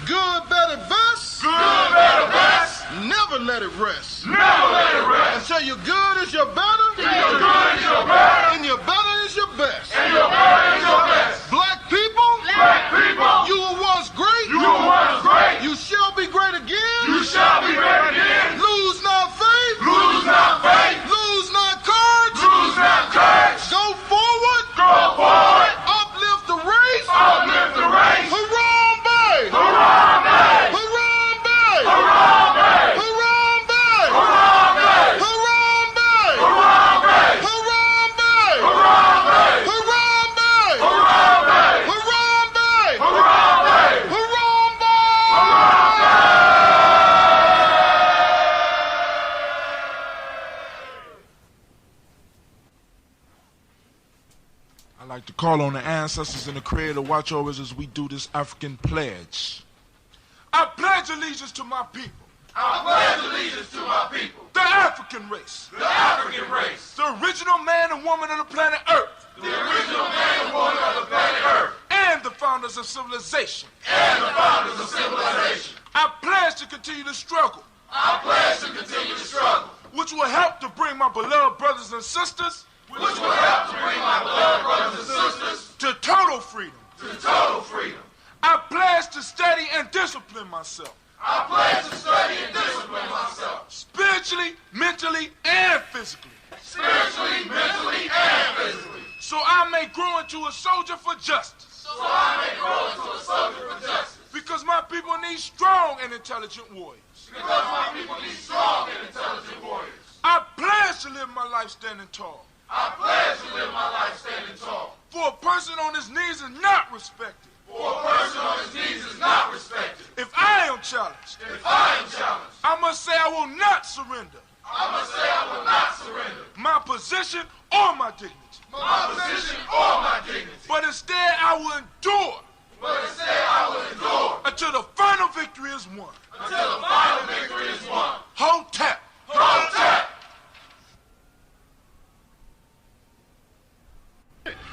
good, better, best, never let it rest, until your good is your better, and your better is your best, black people, you were once great, you shall be great again, lose not faith, lose not courage, go forward, uplift the race, Harambe, Harambe, I like to call on the ancestors and the Creator to watch over us as we do this African pledge. I pledge allegiance to my people. The African race. The original man and woman of the planet Earth. And the founders of civilization. I pledge to continue the struggle. Which will help to bring my beloved brothers and sisters to total freedom. I pledge to study and discipline myself. Spiritually, mentally, and physically. So I may grow into a soldier for justice. Because my people need strong and intelligent warriors. I pledge to live my life standing tall. For a person on his knees is not respected. If I am challenged, I must say I will not surrender. My position or my dignity. But instead I will endure. Until the final victory is won. Hold tap.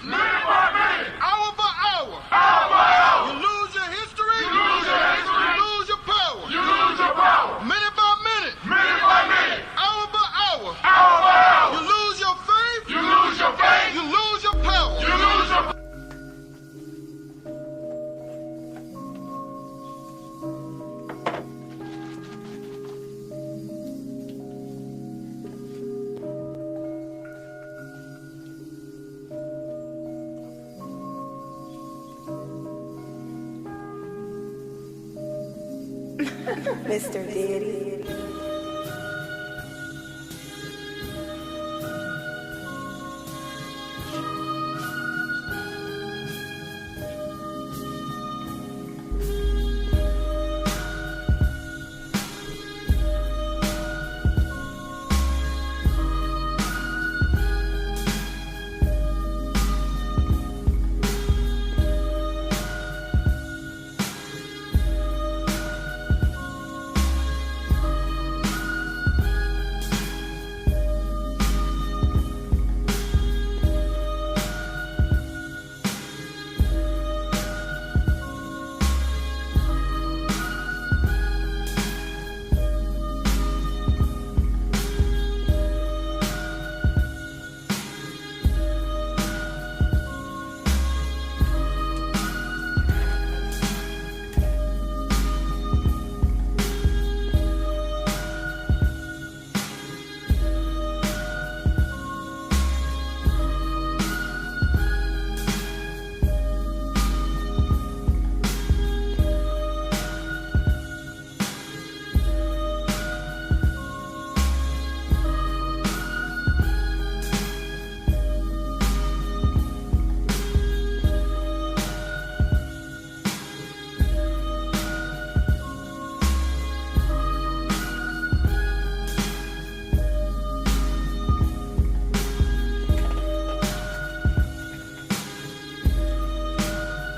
Hour by hour, you lose your history, you lose your power, minute by minute, hour by hour, you lose your faith, you lose your power, Mr. Diddy.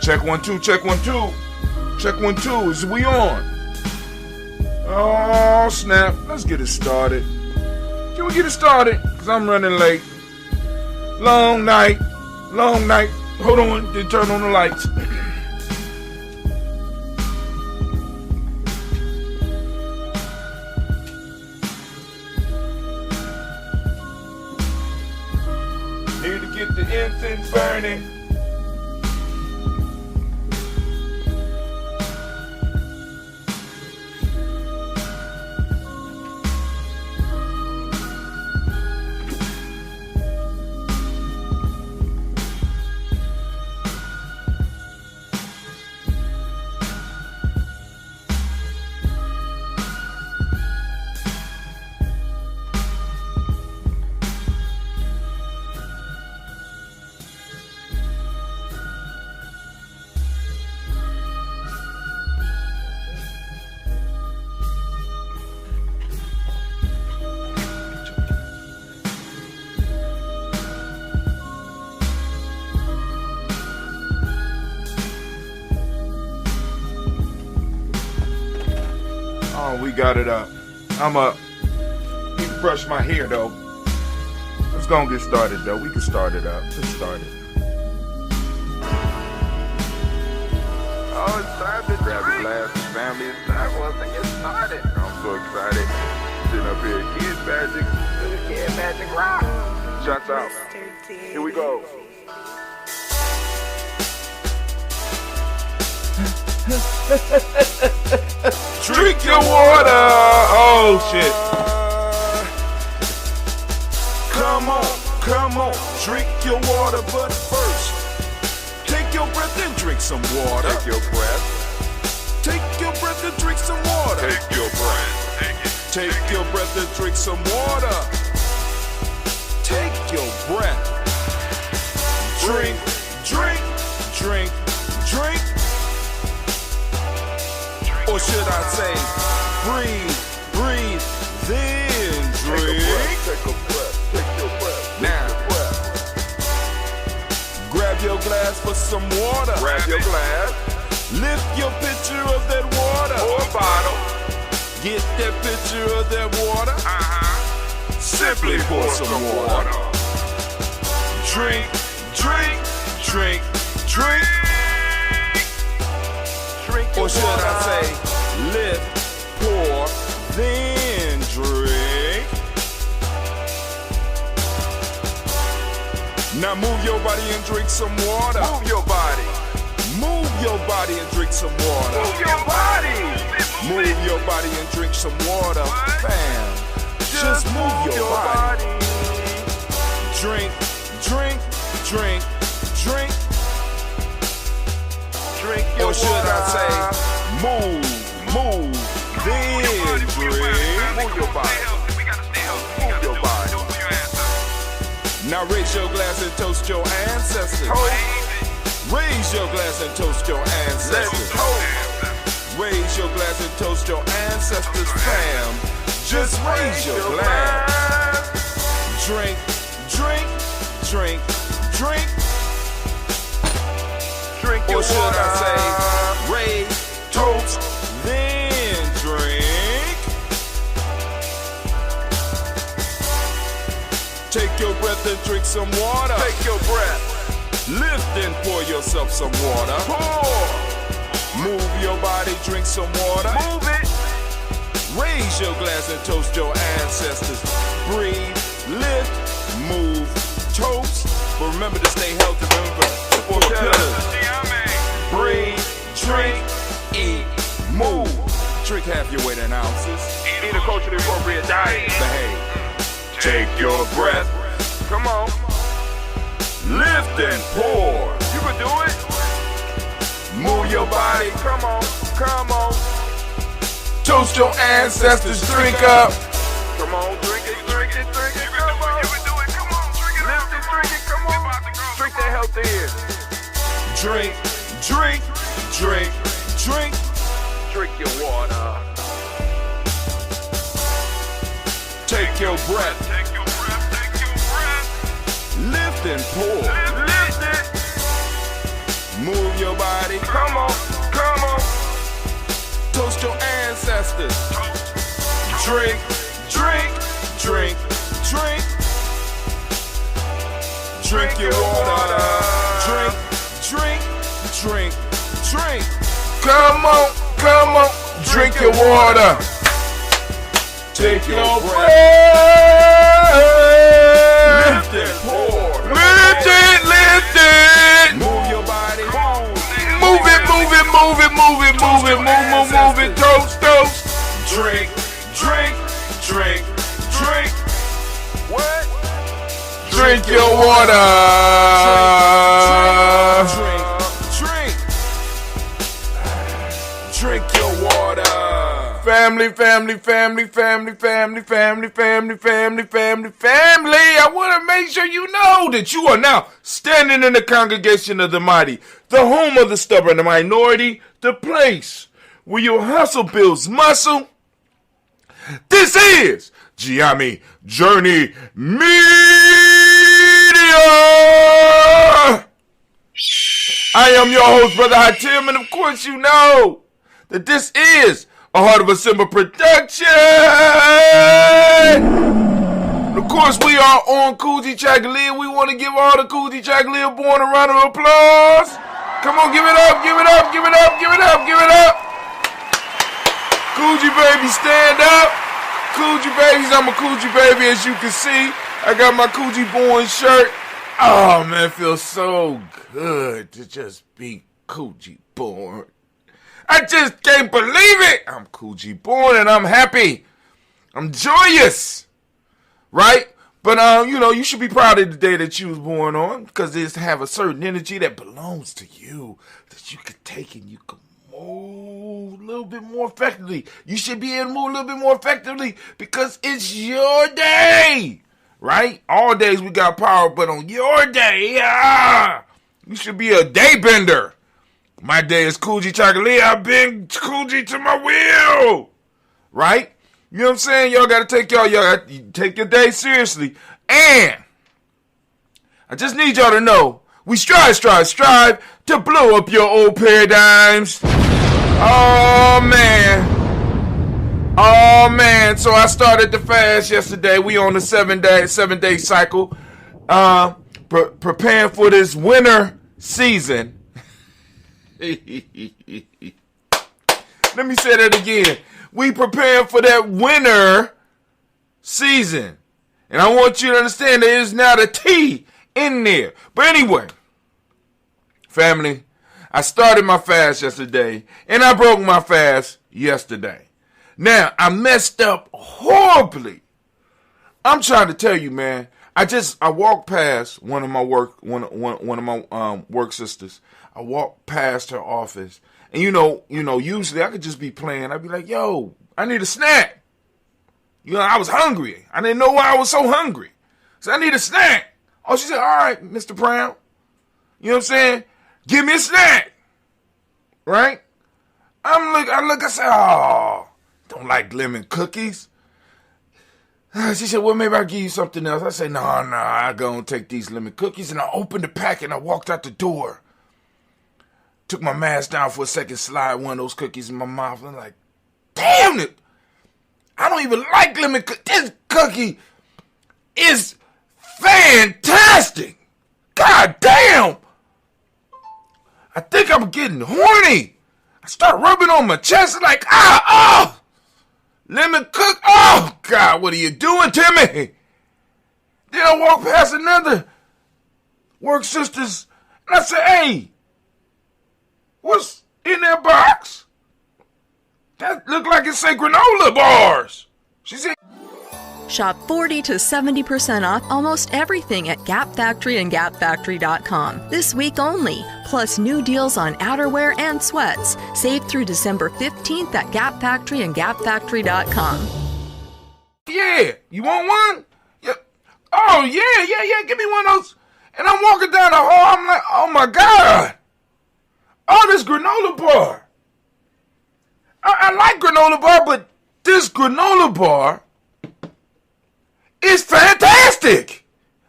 Check 1 2, check 1 2. Check 1 2. Is we on? Oh snap. Let's get it started. Can we get it started? Cause I'm running late. Long night. Long night. Hold on. Then turn on the lights. Need to get the incense burning. Oh, we got it up. I'm up. Need to brush my hair though. Let's go and get started though. We can start it up. Let's start it. Oh, it's time to grab a glass of family. It's time for us to get started. I'm so excited. Sitting up here, Kid Magic Rock. Shots out. Here we go. Drink your water. Oh shit. Come on, drink your water, but first, take your breath and drink some water. Take your breath. Take your breath and drink some water. Take your breath. Take your breath and drink some water. Take your breath. Drink, drink, drink, drink. Or should I say, breathe, breathe, then drink. Take a breath. Take your breath. Now, grab your glass for some water. Grab your glass. Lift your pitcher of that water. Or a bottle. Get that pitcher of that water. Simply pour some water. Drink, drink, drink, drink. Or should I say, lift, pour, then drink. Now move your body and drink some water. Move your body. Move your body and drink some water. Move your body. Move your body and drink some water. Bam. Just move your body. Drink, drink, drink, drink. Drink your or should water. I say, move, then your body. Move your body. Now raise your glass and toast your ancestors. Raise your glass and toast your ancestors. Raise your glass and toast your ancestors, fam. Just raise your glass. Drink, drink, drink, drink. Drink your water. Or should I say, raise, toast, then drink. Take your breath and drink some water. Take your breath. Lift and pour yourself some water. Pour. Move your body, drink some water. Move it. Raise your glass and toast your ancestors. Breathe, lift, move, toast. But remember to stay healthy. Remember the 4 pillars. Breathe, drink, eat, move. Drink half your weight in ounces. Eat a culturally appropriate diet. Behave. Take your breath. Come on. Lift and pour. You can do it. Move your body. Come on. Come on. Toast your ancestors. Drink up. Come on. Drink it. Drink it. Drink it. Come on. You can do it. Come on. Drink it. Lift it. Drink it. Come on. Drink that health in. Drink. Drink. Drink. Drink. Drink your water. Take your breath. Take your breath. Take your breath. Lift and pour. Lift it. Move your body. Come on. Come on. Toast your ancestors. Drink. Drink. Drink. Drink. Drink your water. Drink. Drink. Drink. Drink. Come on. Come on. Drink your water. Take your breath. Lift and pour. Lift it. Lift it. Move your body. Move it. Move it. Move it. Move it. Move it. Move it. Toast. Toast. Drink. Drink. Drink. Drink. What? Drink your water. Drink. Drink. Drink your water. Family, family, family, family, family, family, family, family, family, family. I want to make sure you know that you are now standing in the congregation of the mighty, the home of the stubborn, the minority, the place where your hustle builds muscle. This is Giami Journey Media. I am your host, Brother Hatim, and of course you know that this is a Heart of a Simba production. Of course, we are on Kujichagulia. We want to give all the Kujichagulia born a round of applause. Come on, give it up, give it up, give it up, give it up, give it up. Coochie baby, stand up. Coochie babies, I'm a coochie baby, as you can see. I got my Coochie born shirt. Oh man, it feels so good to just be Coochie born. I just can't believe it. I'm Coochie born and I'm happy. I'm joyous. Right? But, you should be proud of the day that you was born on, because it have a certain energy that belongs to you that you can take and you can move a little bit more effectively. You should be able to move a little bit more effectively because it's your day. Right? All days we got power, but on your day, you should be a day bender. My day is Kujichagulia. I've been Kuji to my will. Right? You know what I'm saying? Y'all got to take your day seriously. And I just need y'all to know, we strive to blow up your old paradigms. Oh, man. So I started the fast yesterday. We on the 7-day cycle. Preparing for this winter season. Let me say that again. We preparing for that winter season. And I want you to understand there is not a T in there. But anyway, family, I started my fast yesterday and I broke my fast yesterday. Now, I messed up horribly. I'm trying to tell you, man. I walked past one of my work sisters. I walked past her office, and usually I could just be playing. I'd be like, "Yo, I need a snack." You know, I was hungry. I didn't know why I was so hungry. So I need a snack. Oh, she said, all right, Mr. Brown. You know what I'm saying? Give me a snack. Right? I said, oh, don't like lemon cookies. She said, well, maybe I'll give you something else. I said, no, I go and take these lemon cookies. And I opened the packet and I walked out the door. Took my mask down for a second, slide one of those cookies in my mouth. I'm like, damn it. I don't even like lemon cookies. This cookie is fantastic. God damn. I think I'm getting horny. I start rubbing on my chest like, lemon cook. Oh, God, what are you doing to me? Then I walk past another work sisters and I say, hey, what's in that box? That look like it say granola bars. She said, Shop 40 to 70% off almost everything at Gap Factory and GapFactory.com this week only. Plus new deals on outerwear and sweats. Save through December 15th at Gap Factory and GapFactory.com. yeah, you want one? Yeah. Oh, yeah, give me one of those. And I'm walking down the hall, I'm like, oh my God. Oh, this granola bar. I like granola bar, but this granola bar is fantastic.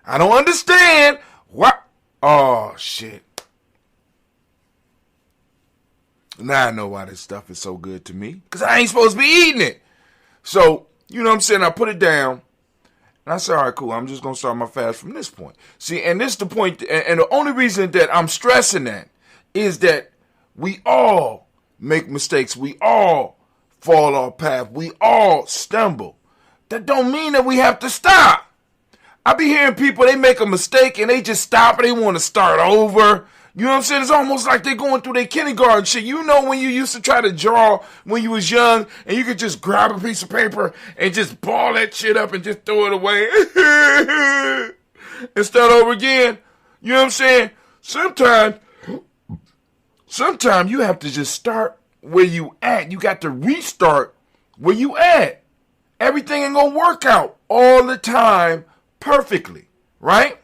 I don't understand why. Oh, shit. Now I know why this stuff is so good to me. Because I ain't supposed to be eating it. So, you know what I'm saying? I put it down. And I said, all right, cool. I'm just going to start my fast from this point. See, and this is the point. And the only reason that I'm stressing that is that we all make mistakes. We all fall off path. We all stumble. That don't mean that we have to stop. I be hearing people, they make a mistake and they just stop and they want to start over. You know what I'm saying? It's almost like they're going through their kindergarten shit. You know when you used to try to draw when you was young and you could just grab a piece of paper and just ball that shit up and just throw it away and start over again? You know what I'm saying? Sometimes you have to just start where you at. You got to restart where you at. Everything ain't gonna work out all the time perfectly, right?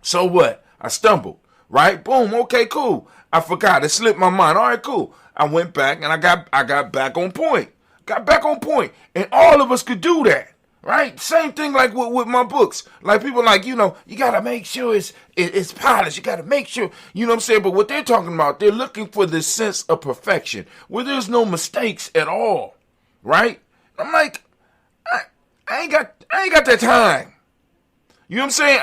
So what? I stumbled, right? Boom, okay, cool. I forgot. It slipped my mind. All right, cool. I went back and I got back on point. Got back on point. And all of us could do that, right? Same thing like with my books. Like people like, you know, you gotta make sure it's polished. You gotta make sure, you know what I'm saying? But what they're talking about, they're looking for this sense of perfection where there's no mistakes at all, right? I'm like, I ain't got that time. You know what I'm saying?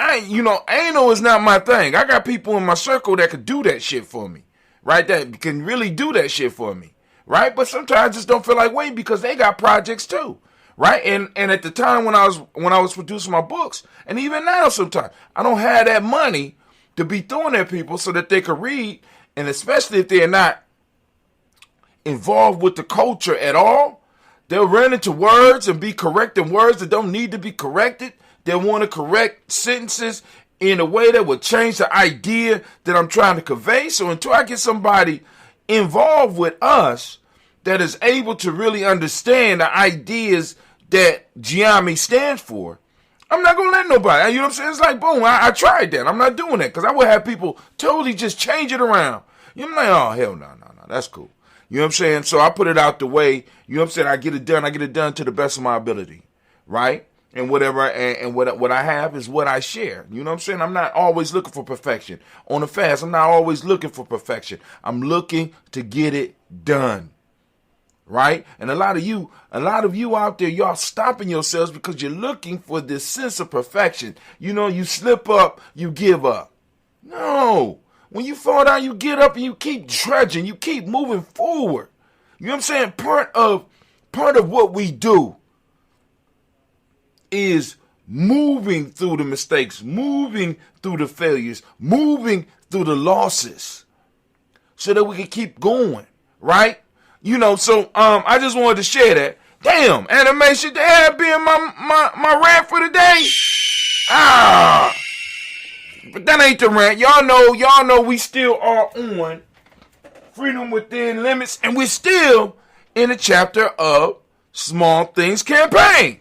Anal is not my thing. I got people in my circle that could do that shit for me, right? That can really do that shit for me, right? But sometimes I just don't feel like waiting because they got projects too, right? And at the time when I was producing my books, and even now sometimes I don't have that money to be throwing at people so that they could read, and especially if they're not involved with the culture at all. They'll run into words and be correcting words that don't need to be corrected. They'll want to correct sentences in a way that will change the idea that I'm trying to convey. So until I get somebody involved with us that is able to really understand the ideas that Giami stands for, I'm not going to let nobody. You know what I'm saying? It's like, boom, I tried that. I'm not doing that because I would have people totally just change it around. I'm like, oh, hell no, that's cool. You know what I'm saying? So I put it out the way. You know what I'm saying? I get it done to the best of my ability, right? And whatever, and what I have is what I share. You know what I'm saying? I'm not always looking for perfection. On the fast, I'm not always looking for perfection. I'm looking to get it done, right? And a lot of you out there, y'all stopping yourselves because you're looking for this sense of perfection. You know, you slip up, you give up. No. When you fall down, you get up and you keep trudging. You keep moving forward. You know what I'm saying? Part of what we do is moving through the mistakes, moving through the failures, moving through the losses so that we can keep going, right? You know, so I just wanted to share that. Damn, animation, that being my rant for the day. But that ain't the rant. Y'all know we still are on Freedom Within Limits, and we're still in the chapter of Small Things Campaign.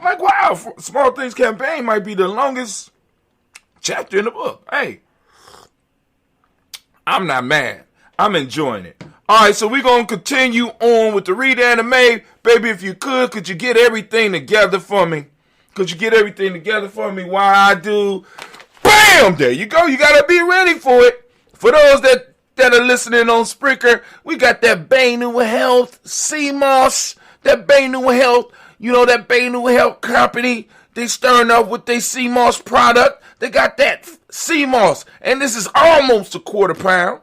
I'm like, wow, Small Things Campaign might be the longest chapter in the book. Hey, I'm not mad. I'm enjoying it. All right, so we're going to continue on with the Read Anime. Baby, if you could you get everything together for me? Could you get everything together for me while I do? Bam! There you go. You got to be ready for it. For those that are listening on Spreaker, we got that Bainu Health, CMOS, that Bainu Health, you know, that Bainu Health company. They starting up with their CMOS product. They got that CMOS, and this is almost a quarter pound.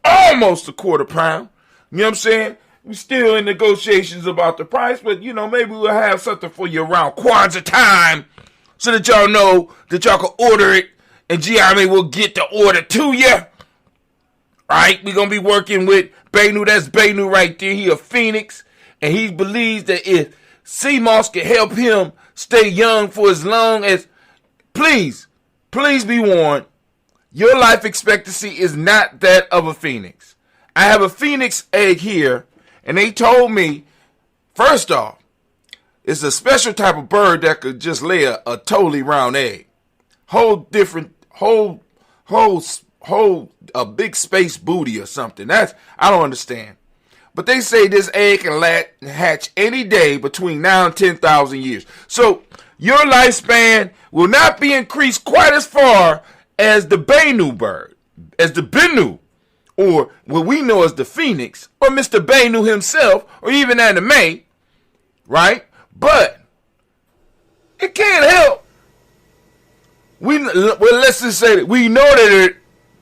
Almost a quarter pound. You know what I'm saying? We're still in negotiations about the price, but, you know, maybe we'll have something for you around Kwanzaa time so that y'all know that y'all can order it, and Gianni will get the order to you. All right, we're going to be working with Bainu. That's Bainu right there. He a Phoenix, and he believes that if CMOS can help him stay young for as long as, please be warned, your life expectancy is not that of a phoenix. I have a phoenix egg here, and they told me, first off, it's a special type of bird that could just lay a totally round egg. Hold a big space booty or something. I don't understand. But they say this egg can hatch any day between now and 10,000 years. So your lifespan will not be increased quite as far as the Bainu bird, as the Benu, or what we know as the Phoenix, or Mr. Bainu himself, or even Anime, right? But it can't help. Let's just say that we know that it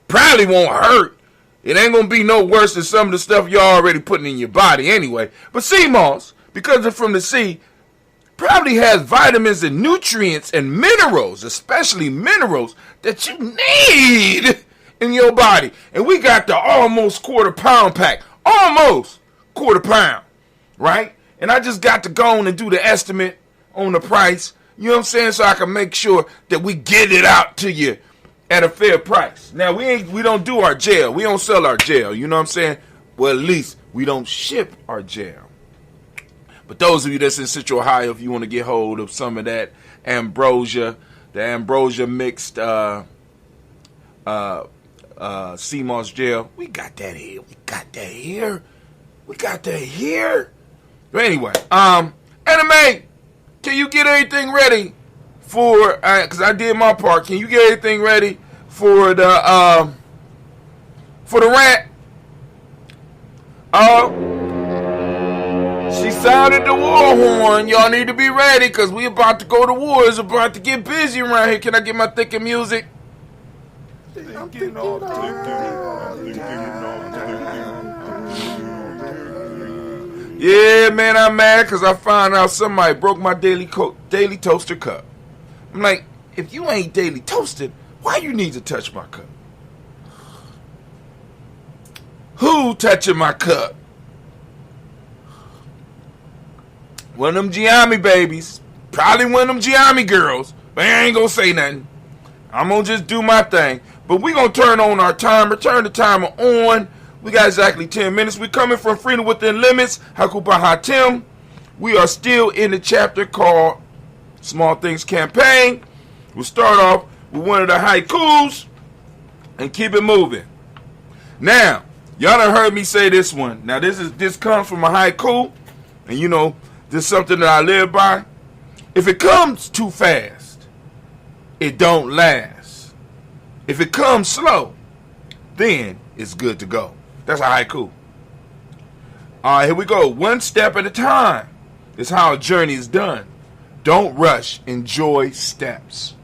probably won't hurt. It ain't gonna be no worse than some of the stuff you're already putting in your body anyway. But sea moss, because it's from the sea, probably has vitamins and nutrients and minerals, especially minerals, that you need in your body. And we got the almost quarter pound pack. Almost quarter pound, right? And I just got to go on and do the estimate on the price, you know what I'm saying, so I can make sure that we get it out to you at a fair price. Now, we don't do our gel. We don't sell our gel, you know what I'm saying? Well, at least we don't ship our gel. But those of you that's in Central Ohio, if you want to get hold of some of that ambrosia, the ambrosia mixed sea moss gel, we got that here. We got that here. But anyway, Anime, can you get anything ready for, because I did my part, can you get anything ready for the rant? She sounded the war horn. Y'all need to be ready, because we about to go to war. It's about to get busy around here. Can I get my thinking music? Yeah, man, I'm mad because I found out somebody broke my daily toaster cup. I'm like, if you ain't daily toasted, why you need to touch my cup? Who touching my cup? One of them Giammi babies. Probably one of them Giammi girls. But I ain't gonna say nothing. I'm gonna just do my thing. But we gonna turn on our timer. Turn the timer on. We got exactly 10 minutes. We coming from Freedom Within Limits. Hakuba Hatim. We are still in the chapter called Small Things Campaign. We'll start off with one of the haikus and keep it moving. Now, y'all done heard me say this one. Now, this comes from a haiku, and you know, this is something that I live by. If it comes too fast, it don't last. If it comes slow, then it's good to go. That's a haiku. All right, here we go. One step at a time is how a journey is done. Don't rush. Enjoy steps.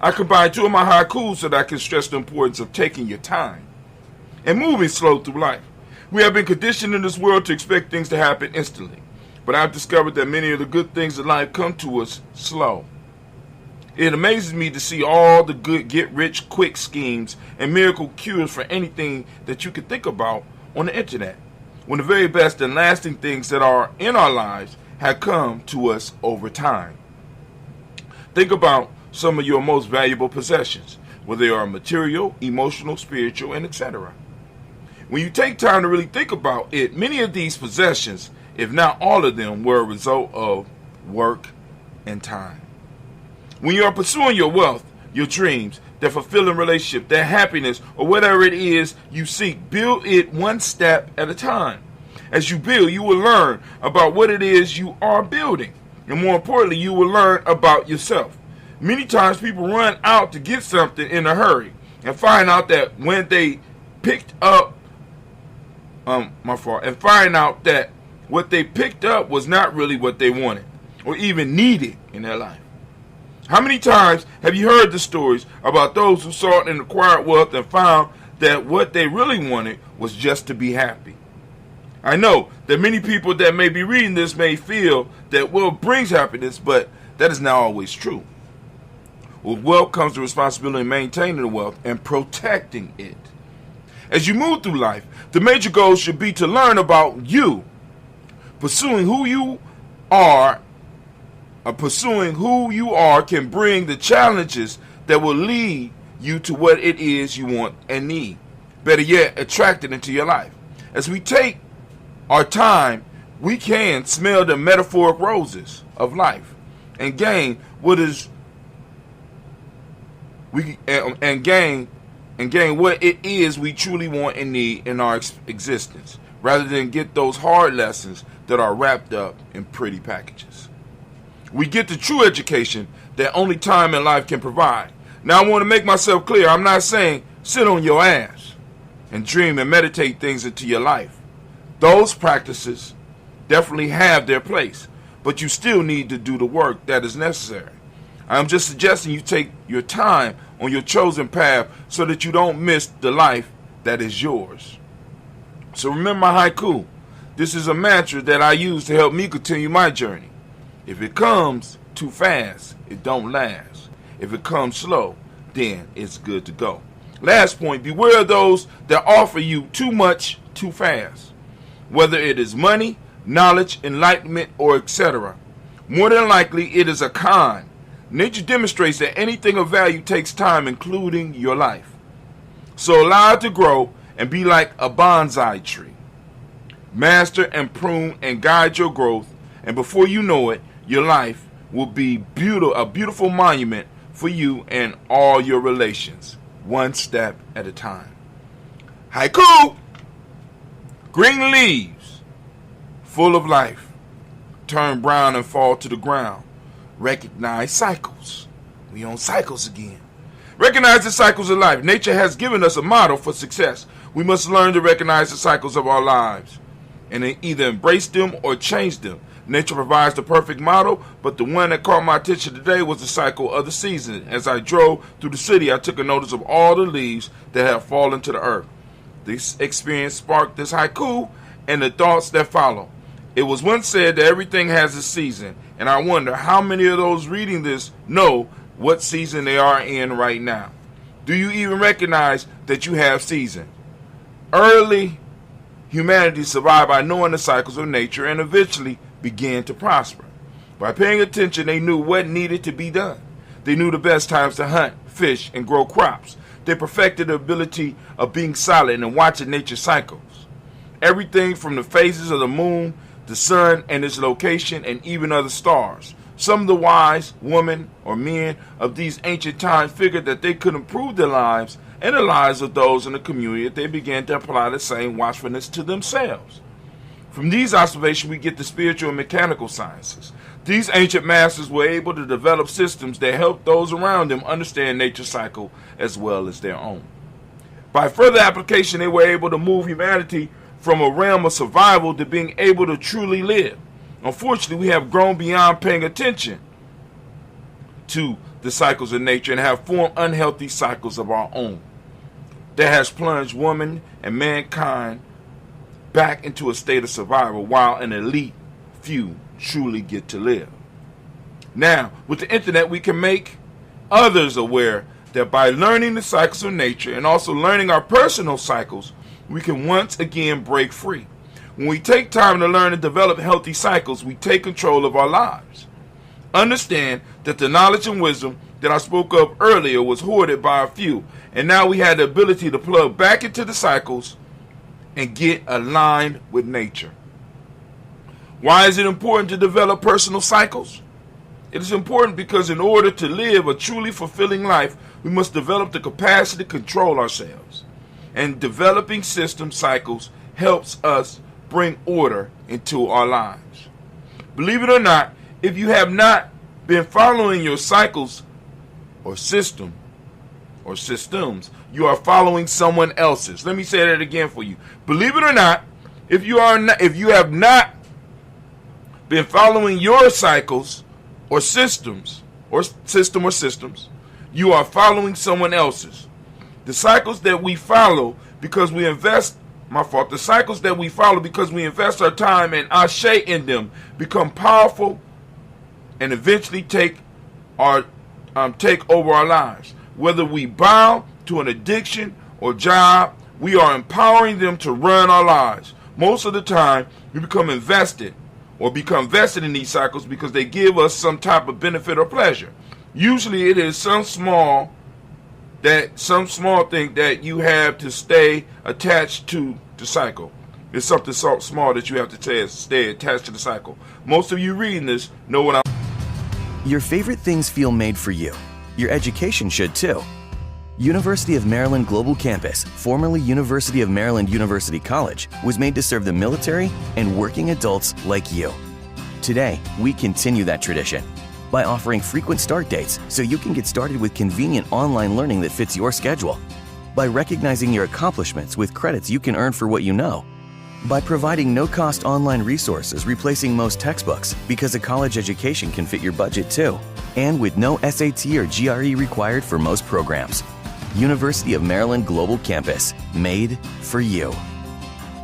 I combine two of my haikus so that I can stress the importance of taking your time and moving slow through life. We have been conditioned in this world to expect things to happen instantly, but I've discovered that many of the good things in life come to us slow. It amazes me to see all the good get-rich-quick schemes and miracle cures for anything that you could think about on the internet, when the very best and lasting things that are in our lives have come to us over time. Think about some of your most valuable possessions, whether they are material, emotional, spiritual, and etc. When you take time to really think about it, many of these possessions, if not all of them, were a result of work, and time. When you are pursuing your wealth, your dreams, that fulfilling relationship, that happiness, or whatever it is you seek, build it one step at a time. As you build, you will learn about what it is you are building. And more importantly, you will learn about yourself. Many times people run out to get something in a hurry and find out that when they picked up, find out that what they picked up was not really what they wanted or even needed in their life. How many times have you heard the stories about those who sought and acquired wealth and found that what they really wanted was just to be happy? I know that many people that may be reading this may feel that wealth brings happiness, but that is not always true. With wealth comes the responsibility of maintaining the wealth and protecting it. As you move through life, the major goal should be to learn about you. Pursuing who you are can bring the challenges that will lead you to what it is you want and need. Better yet, attract it into your life. As we take our time, we can smell the metaphoric roses of life and gain what it is we truly want and need in our existence, rather than get those hard lessons that are wrapped up in pretty packages. We get the true education that only time and life can provide. Now, I want to make myself clear. I'm not saying sit on your ass and dream and meditate things into your life. Those practices definitely have their place, but you still need to do the work that is necessary. I'm just suggesting you take your time on your chosen path so that you don't miss the life that is yours. So remember my haiku. This is a mantra that I use to help me continue my journey. If it comes too fast, it don't last. If it comes slow, then it's good to go. Last point, beware of those that offer you too much too fast. Whether it is money, knowledge, enlightenment, or etc. More than likely, it is a con. Nature demonstrates that anything of value takes time, including your life. So allow it to grow and be like a bonsai tree. Master and prune and guide your growth, and before you know it, your life will be a beautiful monument for you and all your relations, one step at a time. Haiku! Green leaves, full of life, turn brown and fall to the ground. Recognize cycles. We on cycles again. Recognize the cycles of life. Nature has given us a model for success. We must learn to recognize the cycles of our lives and either embrace them or change them. Nature provides the perfect model, but the one that caught my attention today was the cycle of the season. As I drove through the city, I took a notice of all the leaves that have fallen to the earth. This experience sparked this haiku and the thoughts that follow. It was once said that everything has a season, and I wonder how many of those reading this know what season they are in right now. Do you even recognize that you have season? Early humanity survived by knowing the cycles of nature and eventually began to prosper. By paying attention, they knew what needed to be done. They knew the best times to hunt, fish, and grow crops. They perfected the ability of being silent and watching nature's cycles. Everything from the phases of the moon, the sun and its location, and even other stars. Some of the wise women or men of these ancient times figured that they could improve their lives and the lives of those in the community if they began to apply the same watchfulness to themselves. From these observations, we get the spiritual and mechanical sciences. These ancient masters were able to develop systems that helped those around them understand nature's cycle as well as their own. By further application, they were able to move humanity from a realm of survival to being able to truly live. Unfortunately, we have grown beyond paying attention to the cycles of nature and have formed unhealthy cycles of our own. That has plunged woman and mankind back into a state of survival while an elite few truly get to live. Now, with the internet, we can make others aware that by learning the cycles of nature and also learning our personal cycles, we can once again break free. When we take time to learn and develop healthy cycles, we take control of our lives. Understand that the knowledge and wisdom that I spoke of earlier was hoarded by a few, and now we had the ability to plug back into the cycles and get aligned with nature. Why is it important to develop personal cycles? It is important because in order to live a truly fulfilling life, we must develop the capacity to control ourselves. And developing system cycles helps us bring order into our lives. Believe it or not, if you have not been following your cycles or systems, you are following someone else's. Let me say that again for you. Believe it or not, if you have not been following your cycles or systems, you are following someone else's. The cycles that we follow because we invest the cycles that we follow because we invest our time and ashe in them become powerful and eventually take over our lives. Whether we bow to an addiction or job, we are empowering them to run our lives. Most of the time, we become vested in these cycles because they give us some type of benefit or pleasure. Usually it is some small thing that you have to stay attached to the cycle. It's something so small that you have to stay attached to the cycle. Most of you reading this know what I'm... Your favorite things feel made for you. Your education should too. University of Maryland Global Campus, formerly University of Maryland University College, was made to serve the military and working adults like you. Today, we continue that tradition by offering frequent start dates so you can get started with convenient online learning that fits your schedule, by recognizing your accomplishments with credits you can earn for what you know, by providing no-cost online resources replacing most textbooks because a college education can fit your budget too, and with no SAT or GRE required for most programs. University of Maryland Global Campus, made for you.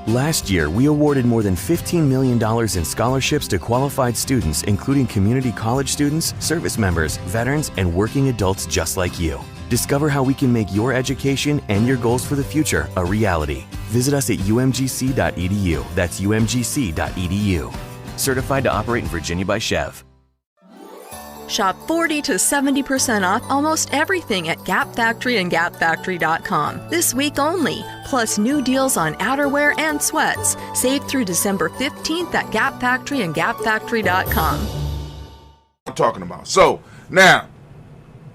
Last year, we awarded more than $15 million in scholarships to qualified students, including community college students, service members, veterans, and working adults just like you. Discover how we can make your education and your goals for the future a reality. Visit us at umgc.edu. That's umgc.edu. Certified to operate in Virginia by Chev. Shop 40 to 70% off almost everything at Gap Factory and GapFactory.com. This week only. Plus new deals on outerwear and sweats. Save through December 15th at Gap Factory and GapFactory.com. I'm talking about. So now,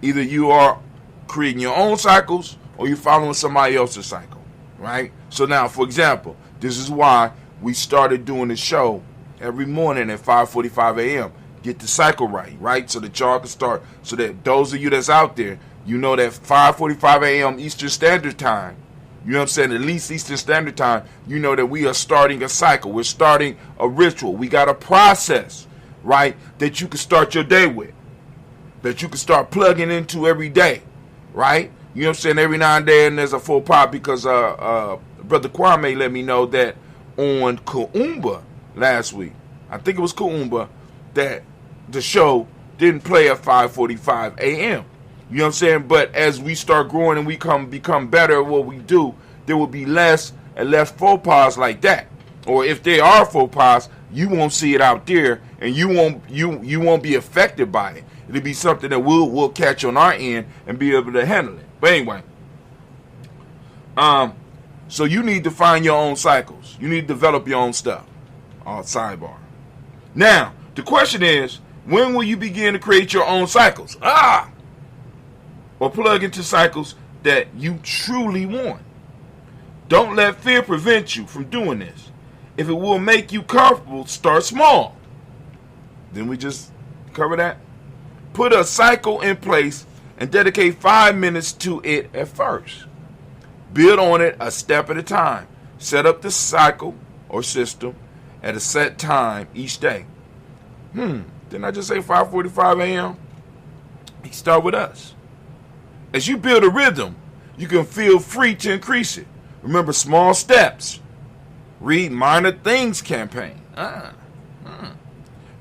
either you are creating your own cycles or you're following somebody else's cycle, right? So now, for example, this is why we started doing the show every morning at 5:45 a.m. Get the cycle right? So that y'all can start, so that those of you that's out there, you know that 5:45 a.m. Eastern Standard Time, you know what I'm saying, at least Eastern Standard Time, you know that we are starting a cycle. We're starting a ritual. We got a process, right, that you can start your day with, that you can start plugging into every day, right? You know what I'm saying? Every now and then there's a full pop because Brother Kwame let me know that on Kuumba last week, I think it was Kuumba, that the show didn't play at 5:45 a.m. You know what I'm saying? But as we start growing and we become better at what we do, there will be less and less faux pas like that. Or if there are faux pas, you won't see it out there, and you won't be affected by it. It'll be something that we'll catch on our end and be able to handle it. But anyway, so you need to find your own cycles. You need to develop your own stuff. Sidebar. Now, the question is, when will you begin to create your own cycles? Or plug into cycles that you truly want. Don't let fear prevent you from doing this. If it will make you comfortable, start small. Then we just cover that. Put a cycle in place and dedicate 5 minutes to it at first. Build on it a step at a time. Set up the cycle or system at a set time each day. Didn't I just say 5:45 a.m.? Start with us. As you build a rhythm, you can feel free to increase it. Remember small steps. Read Minor Things campaign.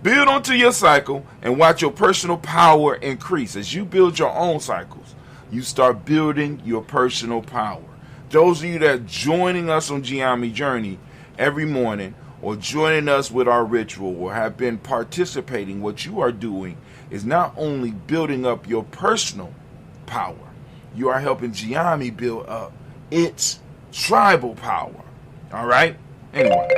Build onto your cycle and watch your personal power increase. As you build your own cycles, you start building your personal power. Those of you that are joining us on Giami Journey every morning, or joining us with our ritual, or have been participating, what you are doing is not only building up your personal power, you are helping Giami build up its tribal power. All right? Anyway,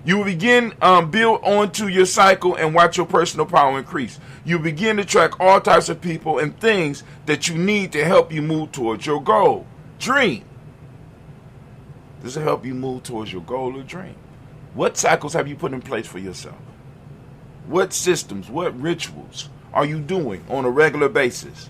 You will begin build onto your cycle and watch your personal power increase. You begin to track all types of people and things that you need to help you move towards your goal. Dream. This will help you move towards your goal or dream. What cycles have you put in place for yourself? What systems, what rituals are you doing on a regular basis?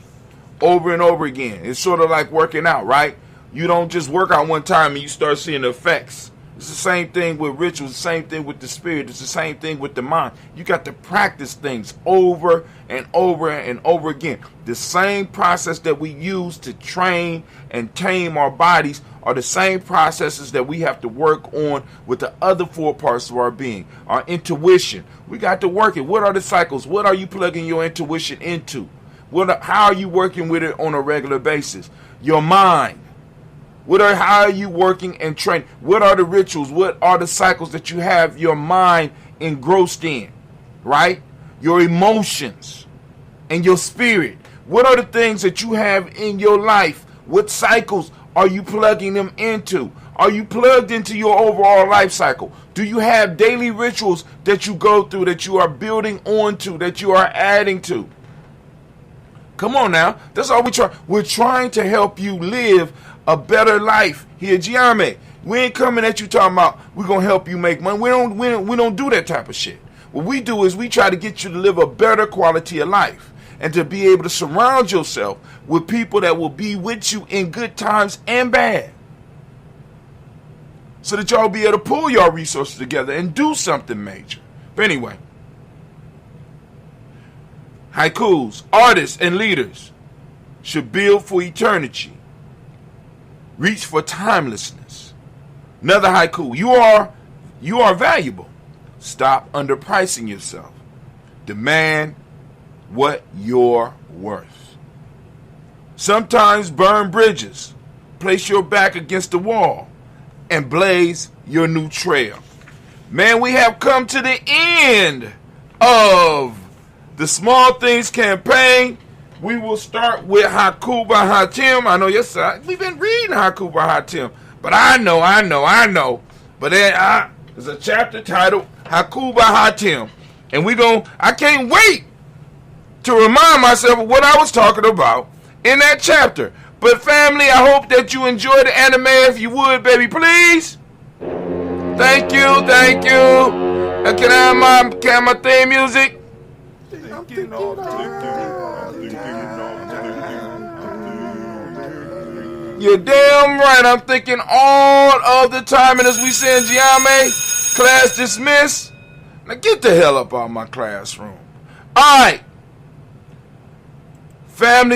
Over and over again. It's sort of like working out, right? You don't just work out one time and you start seeing the effects. It's the same thing with rituals, the same thing with the spirit, it's the same thing with the mind. You got to practice things over and over and over again. The same process that we use to train and tame our bodies are the same processes that we have to work on with the other 4 parts of our being. Our intuition, we got to work it. What are the cycles? What are you plugging your intuition into? How are you working with it on a regular basis? Your mind. How are you working and training? What are the rituals? What are the cycles that you have your mind engrossed in? Right? Your emotions and your spirit. What are the things that you have in your life? What cycles are you plugging them into? Are you plugged into your overall life cycle? Do you have daily rituals that you go through, that you are building onto, that you are adding to? Come on now. That's all we try. We're trying to help you live a better life here, Giame. We ain't coming at you talking about we're gonna help you make money. We don't do that type of shit. What we do is we try to get you to live a better quality of life and to be able to surround yourself with people that will be with you in good times and bad, so that y'all be able to pull your resources together and do something major. But anyway, haikus, artists and leaders should build for eternity. Reach for timelessness. Another haiku. You are valuable. Stop underpricing yourself. Demand what you're worth. Sometimes burn bridges. Place your back against the wall and blaze your new trail. Man, we have come to the end of the Small Things campaign. We will start with Haiku by Hatim. I know, yes, we've been reading Haiku by Hatim, but I know. But then there's a chapter titled Haiku by Hatim, and I can't wait to remind myself of what I was talking about in that chapter. But family, I hope that you enjoy the anime. If you would, baby, please. Thank you. Can I have my theme music? You're damn right. I'm thinking all of the time. And as we say in Giame, class dismissed. Now get the hell up out of my classroom. All right. Family.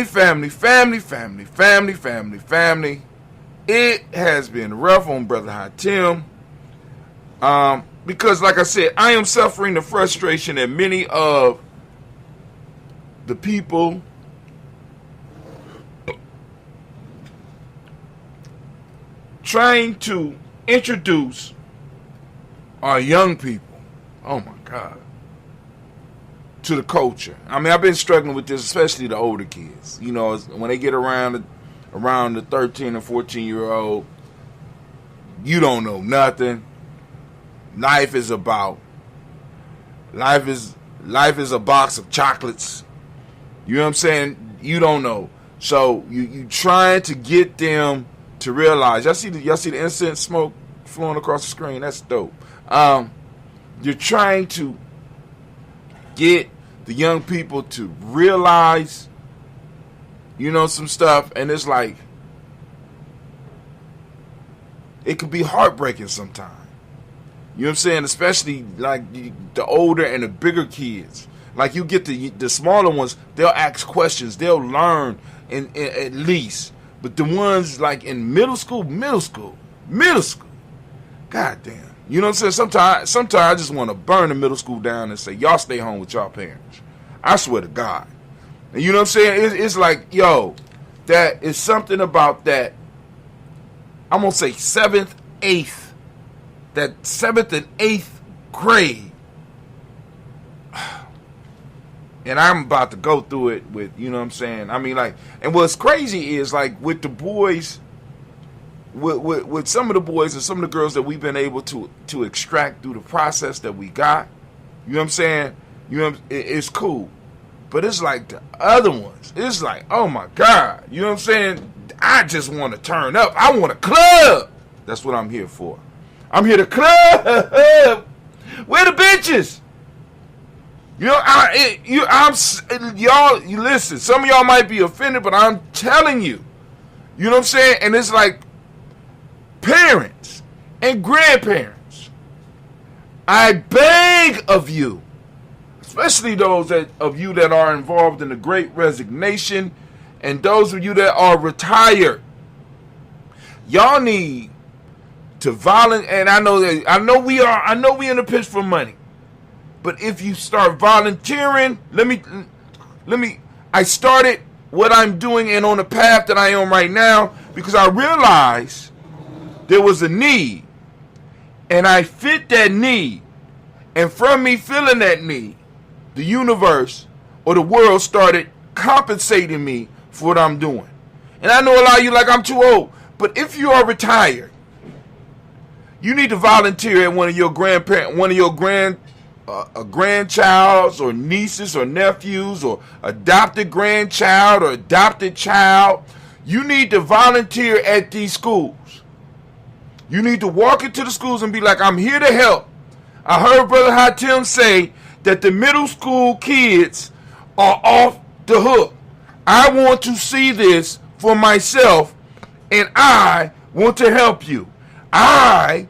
It has been rough on Brother Hatim. Because like I said, I am suffering the frustration that many of the people trying to introduce our young people, oh my God, to the culture. I mean, I've been struggling with this, especially the older kids. You know, when they get around the 13 or 14-year-old, you don't know nothing. Life is a box of chocolates. You know what I'm saying? You don't know. So you trying to get them to realize. Y'all see the incense smoke flowing across the screen? That's dope. You're trying to get the young people to realize, you know, some stuff, and it's like it could be heartbreaking sometimes. You know what I'm saying? Especially like the older and the bigger kids. Like you get the smaller ones, they'll ask questions, they'll learn at least. But the ones like in middle school, goddamn. You know what I'm saying? Sometimes I just want to burn the middle school down and say, y'all stay home with y'all parents. I swear to God. And you know what I'm saying? It's like, yo, that is something about that. I'm going to say 7th, 8th. That 7th and 8th grade. And I'm about to go through it with, you know what I'm saying? I mean, like, and what's crazy is, like, with the boys with some of the boys and some of the girls that we've been able to extract through the process that we got, you know what I'm saying? You know, it's cool. But it's like the other ones. It's like, oh my God. You know what I'm saying? I just want to turn up. I want a club. That's what I'm here for. I'm here to club. Where the bitches? You know, y'all, you listen. Some of y'all might be offended, but I'm telling you. You know what I'm saying? And it's like parents and grandparents. I beg of you, especially those of you that are involved in the Great Resignation and those of you that are retired, y'all need to volunteer. And I know we in the pitch for money. But if you start volunteering, I started what I'm doing and on the path that I am right now because I realized there was a need. And I fit that need. And from me feeling that need, the universe or the world started compensating me for what I'm doing. And I know a lot of you like I'm too old. But if you are retired, you need to volunteer at one of your grandchild's or nieces or nephews or adopted grandchild or adopted child. You need to volunteer at these schools. You need to walk into the schools and be like, I'm here to help. I heard Brother Hatim say that the middle school kids are off the hook. I want to see this for myself, and I want to help you. I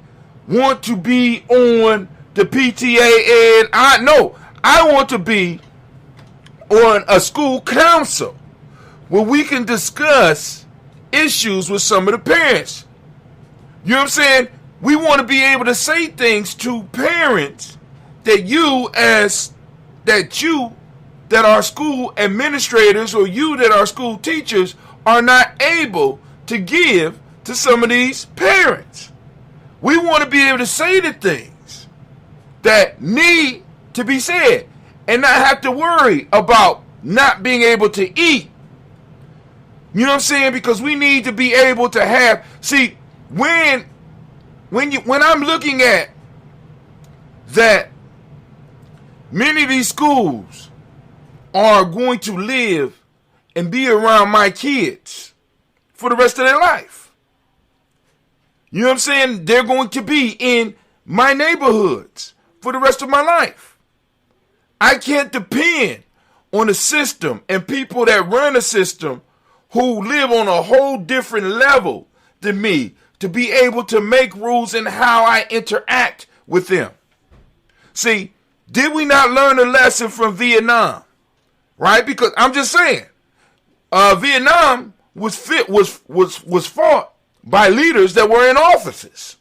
want to be on the PTA, and I want to be on a school council where we can discuss issues with some of the parents. You know what I'm saying? We want to be able to say things to parents that that are school administrators or you that are school teachers are not able to give to some of these parents. We want to be able to say the things that need to be said and not have to worry about not being able to eat. You know what I'm saying? Because we need to be able to have, see, when I'm looking at that many of these schools are going to live and be around my kids for the rest of their life. You know what I'm saying? They're going to be in my neighborhoods for the rest of my life. I can't depend on a system and people that run a system who live on a whole different level than me to be able to make rules in how I interact with them. See, did we not learn a lesson from Vietnam? Right? Because I'm just saying, Vietnam was fought by leaders that were in offices.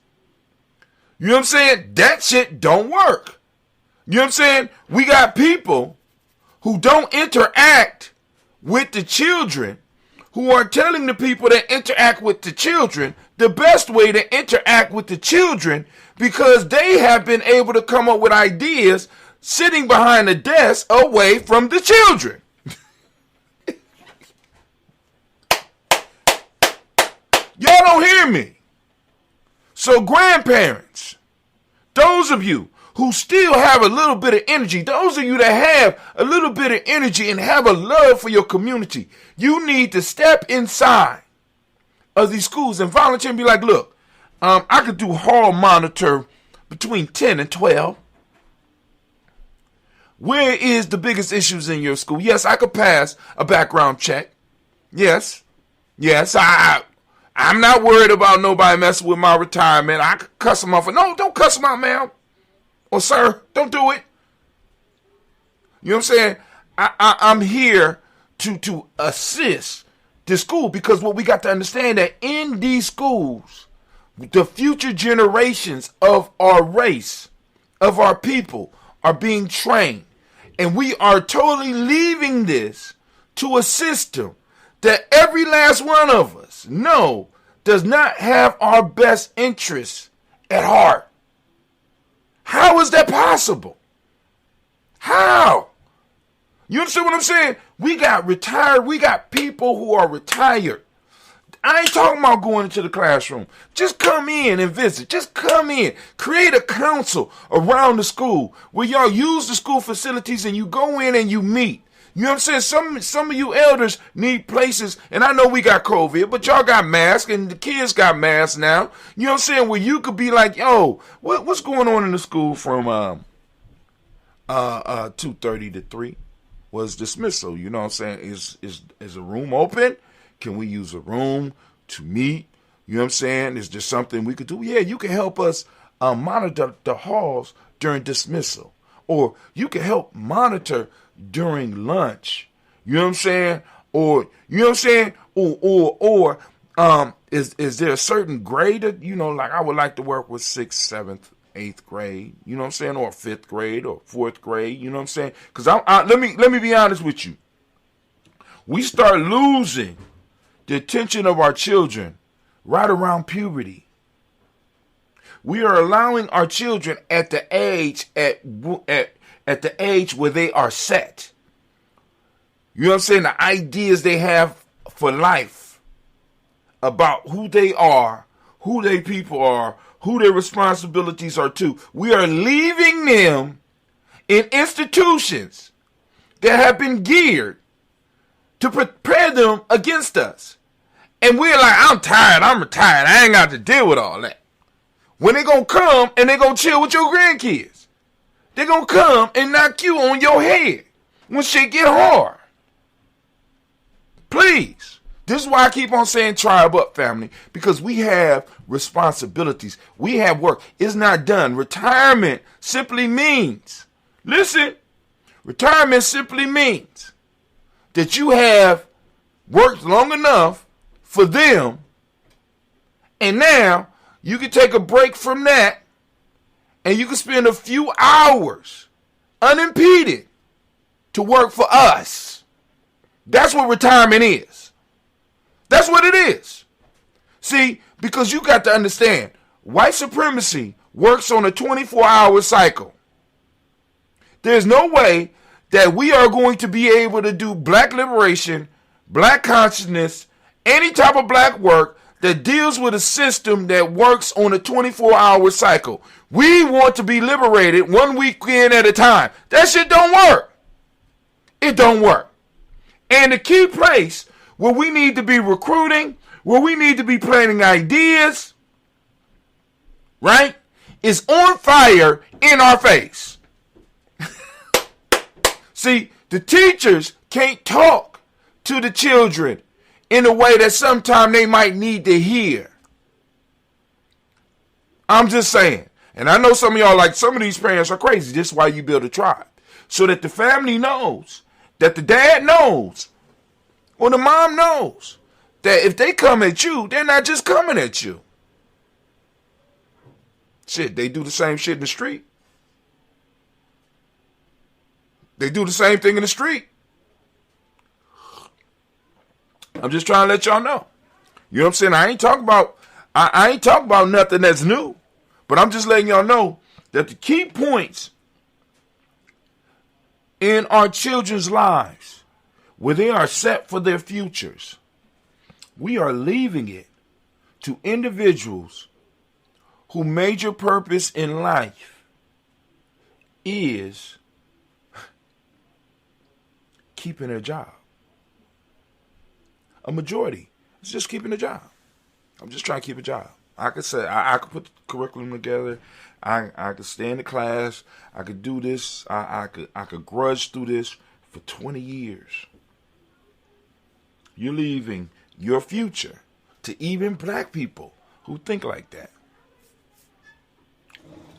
You know what I'm saying? That shit don't work. You know what I'm saying? We got people who don't interact with the children, who are telling the people that interact with the children the best way to interact with the children because they have been able to come up with ideas sitting behind a desk away from the children. Y'all don't hear me. So grandparents, those of you who still have a little bit of energy, those of you that have a little bit of energy and have a love for your community, you need to step inside of these schools and volunteer and be like, look, I could do hall monitor between 10 and 12. Where is the biggest issues in your school? Yes, I could pass a background check. Yes, I'm not worried about nobody messing with my retirement. I could cuss them off. No, don't cuss them out, ma'am. Or sir, don't do it. You know what I'm saying? I'm here to assist the school because what we got to understand that in these schools, the future generations of our race, of our people, are being trained. And we are totally leaving this to a system that every last one of us know does not have our best interests at heart. How is that possible? How? You understand what I'm saying? We got people who are retired. I ain't talking about going into the classroom. Just come in and visit. Just come in. Create a council around the school where y'all use the school facilities and you go in and you meet. You know what I'm saying? Some of you elders need places, and I know we got COVID, but y'all got masks, and the kids got masks now. You know what I'm saying? Where you could be like, yo, what's going on in the school from 2:30 to 3 was dismissal. You know what I'm saying? Is a room open? Can we use a room to meet? You know what I'm saying? Is there something we could do? Yeah, you can help us monitor the halls during dismissal, or you can help monitor during lunch. You know what I'm saying? Or you know what I'm saying? Or is there a certain grade that, you know, like I would like to work with 6th, 7th, 8th grade, you know what I'm saying, or 5th grade or 4th grade, you know what I'm saying? Because let me be honest with you. We start losing the attention of our children right around puberty. We are allowing our children at the age where they are set. You know what I'm saying? The ideas they have for life about who they are, who they people are, who their responsibilities are too. We are leaving them in institutions that have been geared to prepare them against us. And we're like, I'm tired, I'm retired, I ain't got to deal with all that. When they gonna come and they gonna chill with your grandkids. They gonna come and knock you on your head when shit get hard. Please. This is why I keep on saying tribe up, family, because we have responsibilities. We have work. It's not done. Retirement simply means, listen, retirement simply means that you have worked long enough for them, and now you can take a break from that, and you can spend a few hours unimpeded to work for us. That's what retirement is. That's what it is. See, because you got to understand, white supremacy works on a 24-hour cycle. There's no way that we are going to be able to do black liberation, black consciousness, any type of black work that deals with a system that works on a 24-hour cycle. We want to be liberated one weekend at a time. That shit don't work. It don't work. And the key place where we need to be recruiting, where we need to be planting ideas, right, is on fire in our face. See, the teachers can't talk to the children in a way that sometimes they might need to hear. I'm just saying. And I know some of y'all, like, some of these parents are crazy. This is why you build a tribe. So that the family knows, that the dad knows, or the mom knows, that if they come at you, they're not just coming at you. Shit, they do the same shit in the street. They do the same thing in the street. I'm just trying to let y'all know. You know what I'm saying? I ain't talking about nothing that's new. But I'm just letting y'all know that the key points in our children's lives, where they are set for their futures, we are leaving it to individuals whose major purpose in life is keeping their job. A majority is just keeping a job. I'm just trying to keep a job. I could say I could put the curriculum together. I could stay in the class. I could do this. I could grudge through this for 20 years. You're leaving your future to even black people who think like that.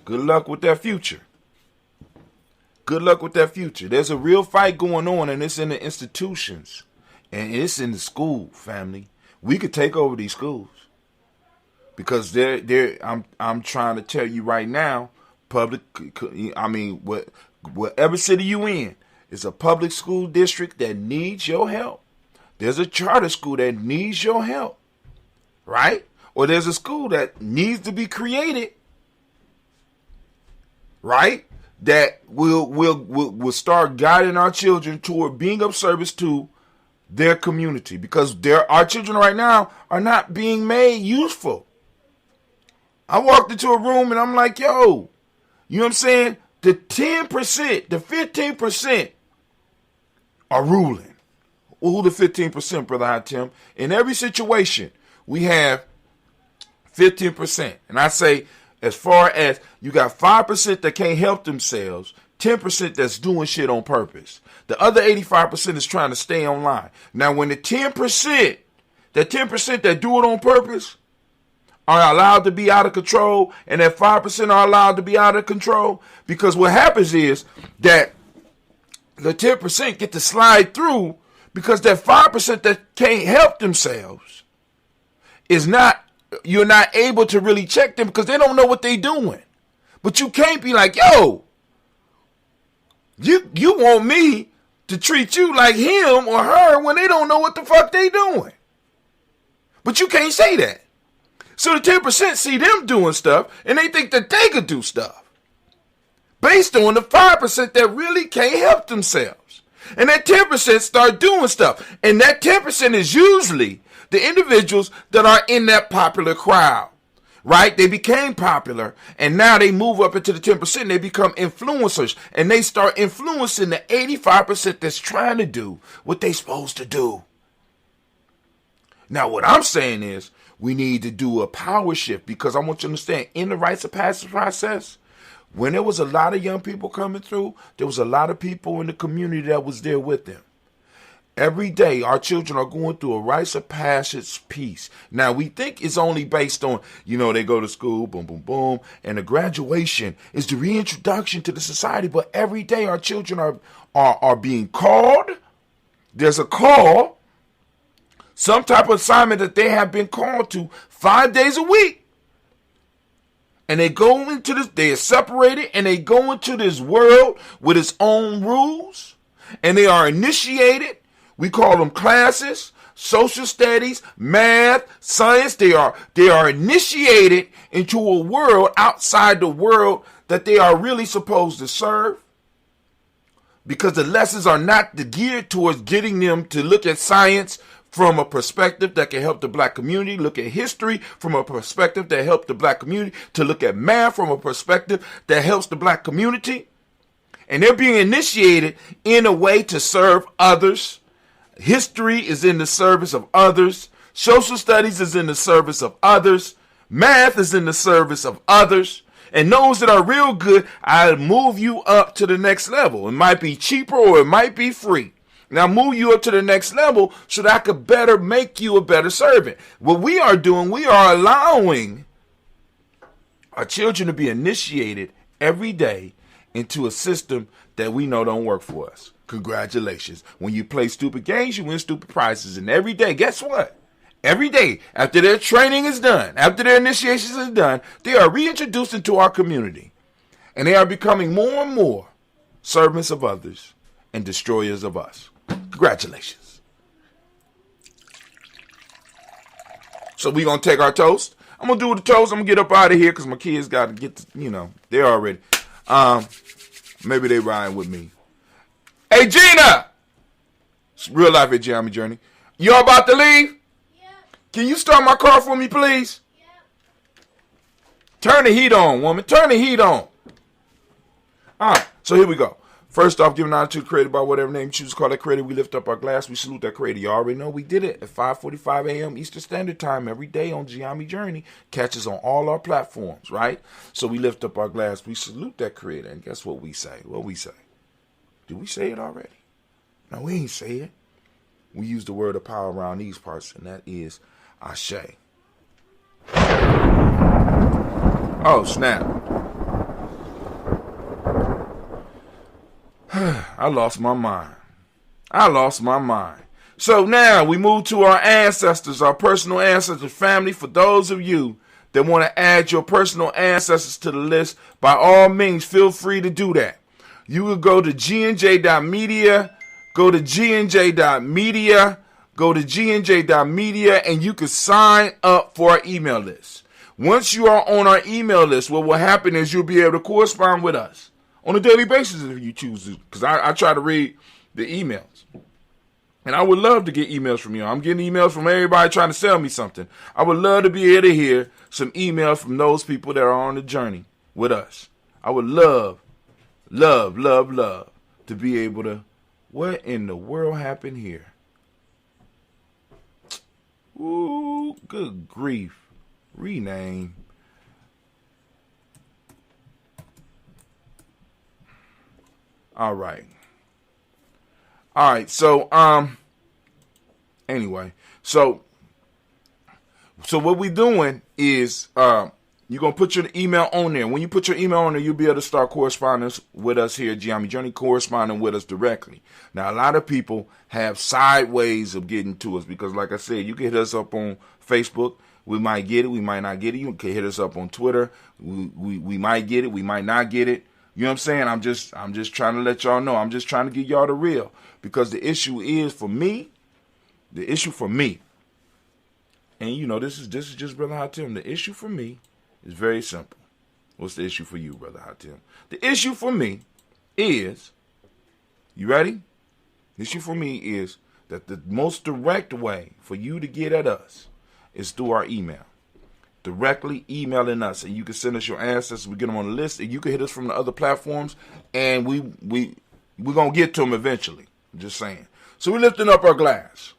Good luck with that future. Good luck with that future. There's a real fight going on, and it's in the institutions. And it's in the school, family. We could take over these schools. Because I'm trying to tell you right now, whatever city you in, is a public school district that needs your help. There's a charter school that needs your help, right? Or there's a school that needs to be created, right? That will start guiding our children toward being of service to their community, because our children right now are not being made useful. I walked into a room and I'm like, yo, you know what I'm saying? The 10%, the 15% are ruling. Well, who the 15%, Brother Hatim? In every situation, we have 15%. And I say, as far as you got 5% that can't help themselves, 10% that's doing shit on purpose. The other 85% is trying to stay online. Now, when the 10%, that 10% that do it on purpose are allowed to be out of control, and that 5% are allowed to be out of control, because what happens is that the 10% get to slide through, because that 5% that can't help themselves is not, you're not able to really check them because they don't know what they're doing. But you can't be like, yo, you want me to treat you like him or her when they don't know what the fuck they doing. But you can't say that. So the 10% see them doing stuff and they think that they could do stuff based on the 5% that really can't help themselves. And that 10% start doing stuff. And that 10% is usually the individuals that are in that popular crowd, right? They became popular and now they move up into the 10% and they become influencers and they start influencing the 85% that's trying to do what they supposed to do. Now, what I'm saying is we need to do a power shift, because I want you to understand, in the rites of passage process, when there was a lot of young people coming through, there was a lot of people in the community that was there with them. Every day, our children are going through a rites of passage piece. Now, we think it's only based on, they go to school, boom, boom, boom, and the graduation is the reintroduction to the society. But every day, our children are being called. There's a call, some type of assignment that they have been called to 5 days a week. And they go into this, they are separated, and they go into this world with its own rules, and they are initiated. We call them classes, social studies, math, science. They are initiated into a world outside the world that they are really supposed to serve, because the lessons are not geared towards getting them to look at science from a perspective that can help the black community, look at history from a perspective that helps the black community, to look at math from a perspective that helps the black community. And they're being initiated in a way to serve others. History is in the service of others. Social studies is in the service of others. Math is in the service of others. And those that are real good, I'll move you up to the next level. It might be cheaper or it might be free. Now move you up to the next level so that I could better make you a better servant. What we are doing, we are allowing our children to be initiated every day into a system that we know don't work for us. Congratulations. When you play stupid games, you win stupid prizes. And every day, guess what? Every day, after their training is done, after their initiations is done, they are reintroduced into our community. And they are becoming more and more servants of others and destroyers of us. Congratulations. So we're going to take our toast. I'm going to do the toast. I'm going to get up out of here because my kids got to get to, they're already. Maybe they riding with me. Hey, Gina! It's real life at Gianni Journey. You all about to leave? Yeah. Can you start my car for me, please? Yeah. Turn the heat on, woman. Turn the heat on. All right, so here we go. First off, giving honor to the creator by whatever name you choose to call that creator. We lift up our glass. We salute that creator. You already know we did it at 5:45 a.m. Eastern Standard Time every day on Gianni Journey. Catch us on all our platforms, right? So we lift up our glass. We salute that creator. And guess what we say? What we say? Did we say it already? No, we ain't say it. We use the word of power around these parts, and that is Ashe. Oh, snap. I lost my mind. So now we move to our ancestors, our personal ancestors, family. For those of you that want to add your personal ancestors to the list, by all means, feel free to do that. You will go to gnj.media, go to gnj.media, and you can sign up for our email list. Once you are on our email list, what will happen is you'll be able to correspond with us on a daily basis if you choose to, because I try to read the emails. And I would love to get emails from you. I'm getting emails from everybody trying to sell me something. I would love to be able to hear some emails from those people that are on the journey with us. I would love to be able to, what in the world happened here? Ooh, good grief. Rename. All right. So, anyway, so what we doing is, you're going to put your email on there. When you put your email on there, you'll be able to start correspondence with us here at Giammi Journey, corresponding with us directly. Now, a lot of people have side ways of getting to us because, like I said, you can hit us up on Facebook. We might get it. We might not get it. You can hit us up on Twitter. We might get it. We might not get it. You know what I'm saying? I'm just trying to let y'all know. I'm just trying to get y'all the real, because the issue is for me. The issue for me, and you know, this is just Brother Hatim. The issue for me is very simple. What's the issue for you, Brother Hatim? The issue for me is, you ready? The issue for me is that the most direct way for you to get at us is through our email. Directly emailing us, and you can send us your ancestors. We get them on the list, and you can hit us from the other platforms, and we're gonna get to them eventually. I'm just saying. So we're lifting up our glass.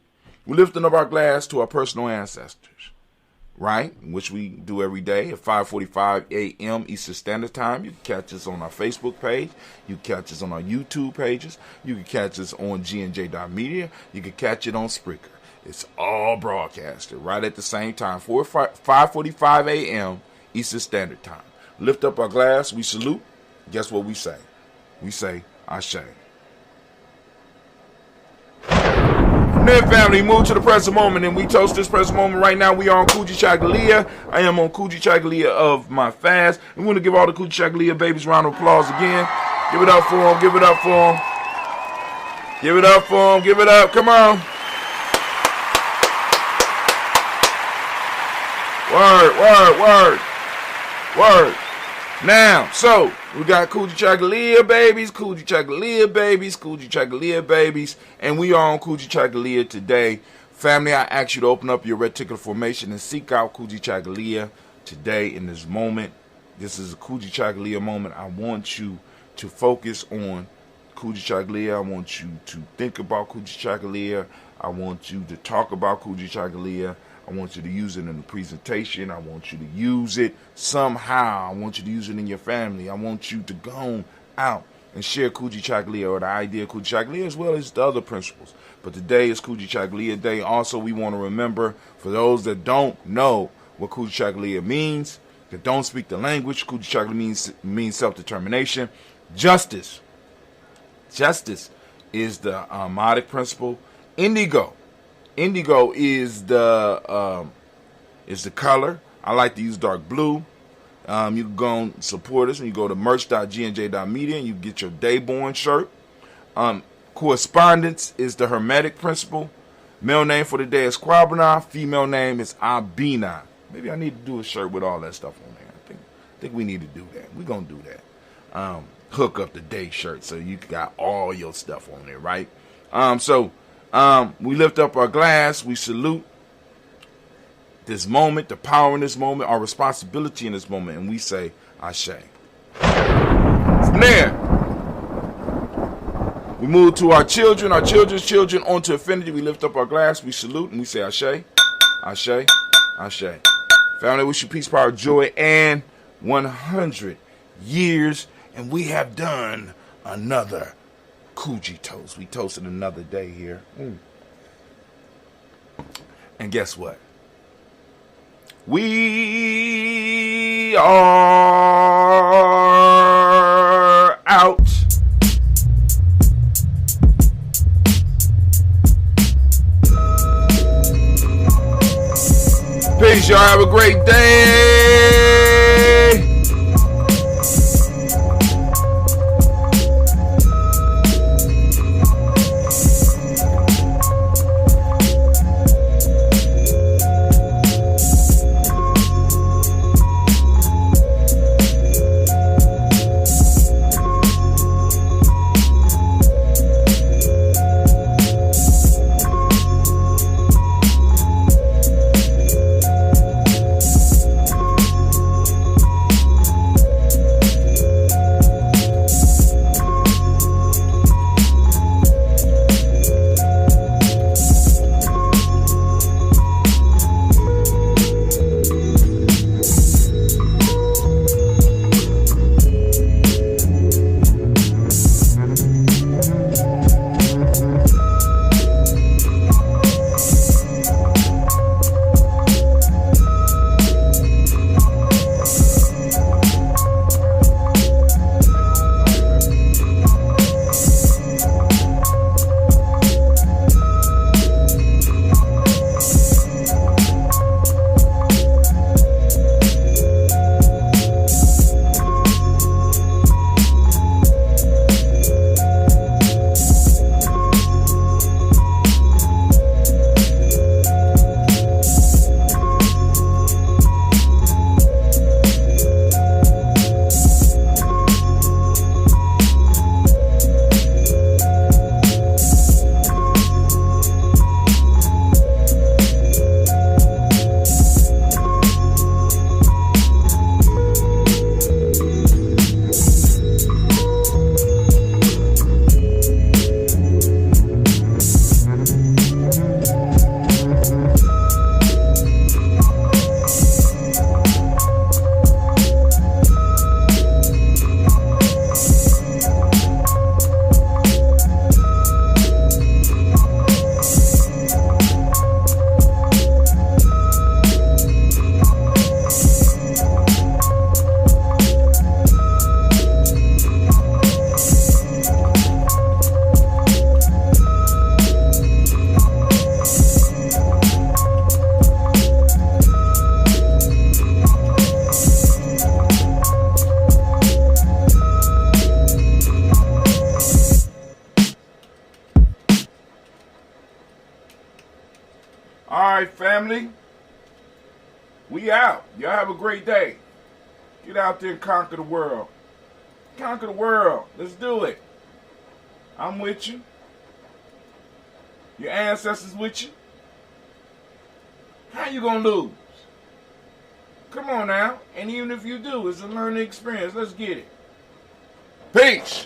We're lifting up our glass to our personal ancestors, right? Which we do every day at 5:45 a.m. Eastern Standard Time. You can catch us on our Facebook page. You can catch us on our YouTube pages. You can catch us on gnj.media. You can catch it on Spreaker. It's all broadcasted right at the same time, 5:45 a.m. Eastern Standard Time. Lift up our glass. We salute. Guess what we say? We say, Ashe. From there, family, move to the present moment, and we toast this present moment right now. We are on Kujichagulia. I am on Kujichagulia of my fast. We want to give all the Kujichagulia babies a round of applause again. Give it up for them. Give it up for them. Give it up for them. Give it up. Come on. Word. Now, so we got Kujichagulia babies, and we are on Kujichagulia today. Family, I ask you to open up your reticular formation and seek out Kujichagulia today in this moment. This is a Kujichagulia moment. I want you to focus on Kujichagulia. I want you to think about Kujichagulia. I want you to talk about Kujichagulia. I want you to use it in the presentation. I want you to use it somehow. I want you to use it in your family. I want you to go out and share Kujichagulia, or the idea of Kujichagulia, as well as the other principles. But today is Kujichagulia Day. Also, we want to remember, for those that don't know what Kujichagulia means, that don't speak the language, Kujichagulia means self-determination. Justice is the Modic principle. Indigo is the color. I like to use dark blue. You can go and support us, and you go to merch.gnj.media, and you get your Dayborn shirt. Correspondence is the Hermetic principle. Male name for the day is Kwabana. Female name is Abina. Maybe I need to do a shirt with all that stuff on there. I think we need to do that. We're going to do that. Hook up the day shirt so you got all your stuff on there, right? We lift up our glass. We salute this moment, the power in this moment, our responsibility in this moment, and we say, Ashe. From there, we move to our children's children, onto infinity. We lift up our glass. We salute, and we say, Ashe, Ashe, Ashe. Family, wish you peace, power, joy, and 100 years, and we have done another Kuji toast. We toasted another day here. And guess what? We are out. Peace, y'all. Have a great day. family. We out. Y'all have a great day. Get out there and conquer the world. Conquer the world. Let's do it. I'm with you. Your ancestors with you. How you gonna lose? Come on now. And even if you do, it's a learning experience. Let's get it. Peace.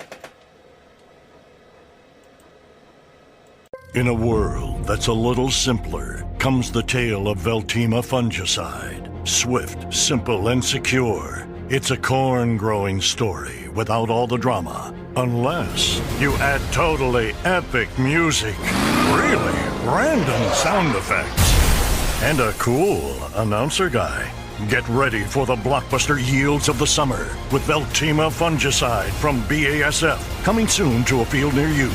In a world that's a little simpler comes the tale of Veltima fungicide. Swift, simple, and secure. It's a corn-growing story without all the drama. Unless you add totally epic music, really random sound effects, and a cool announcer guy. Get ready for the blockbuster yields of the summer with Veltima fungicide from BASF. Coming soon to a field near you.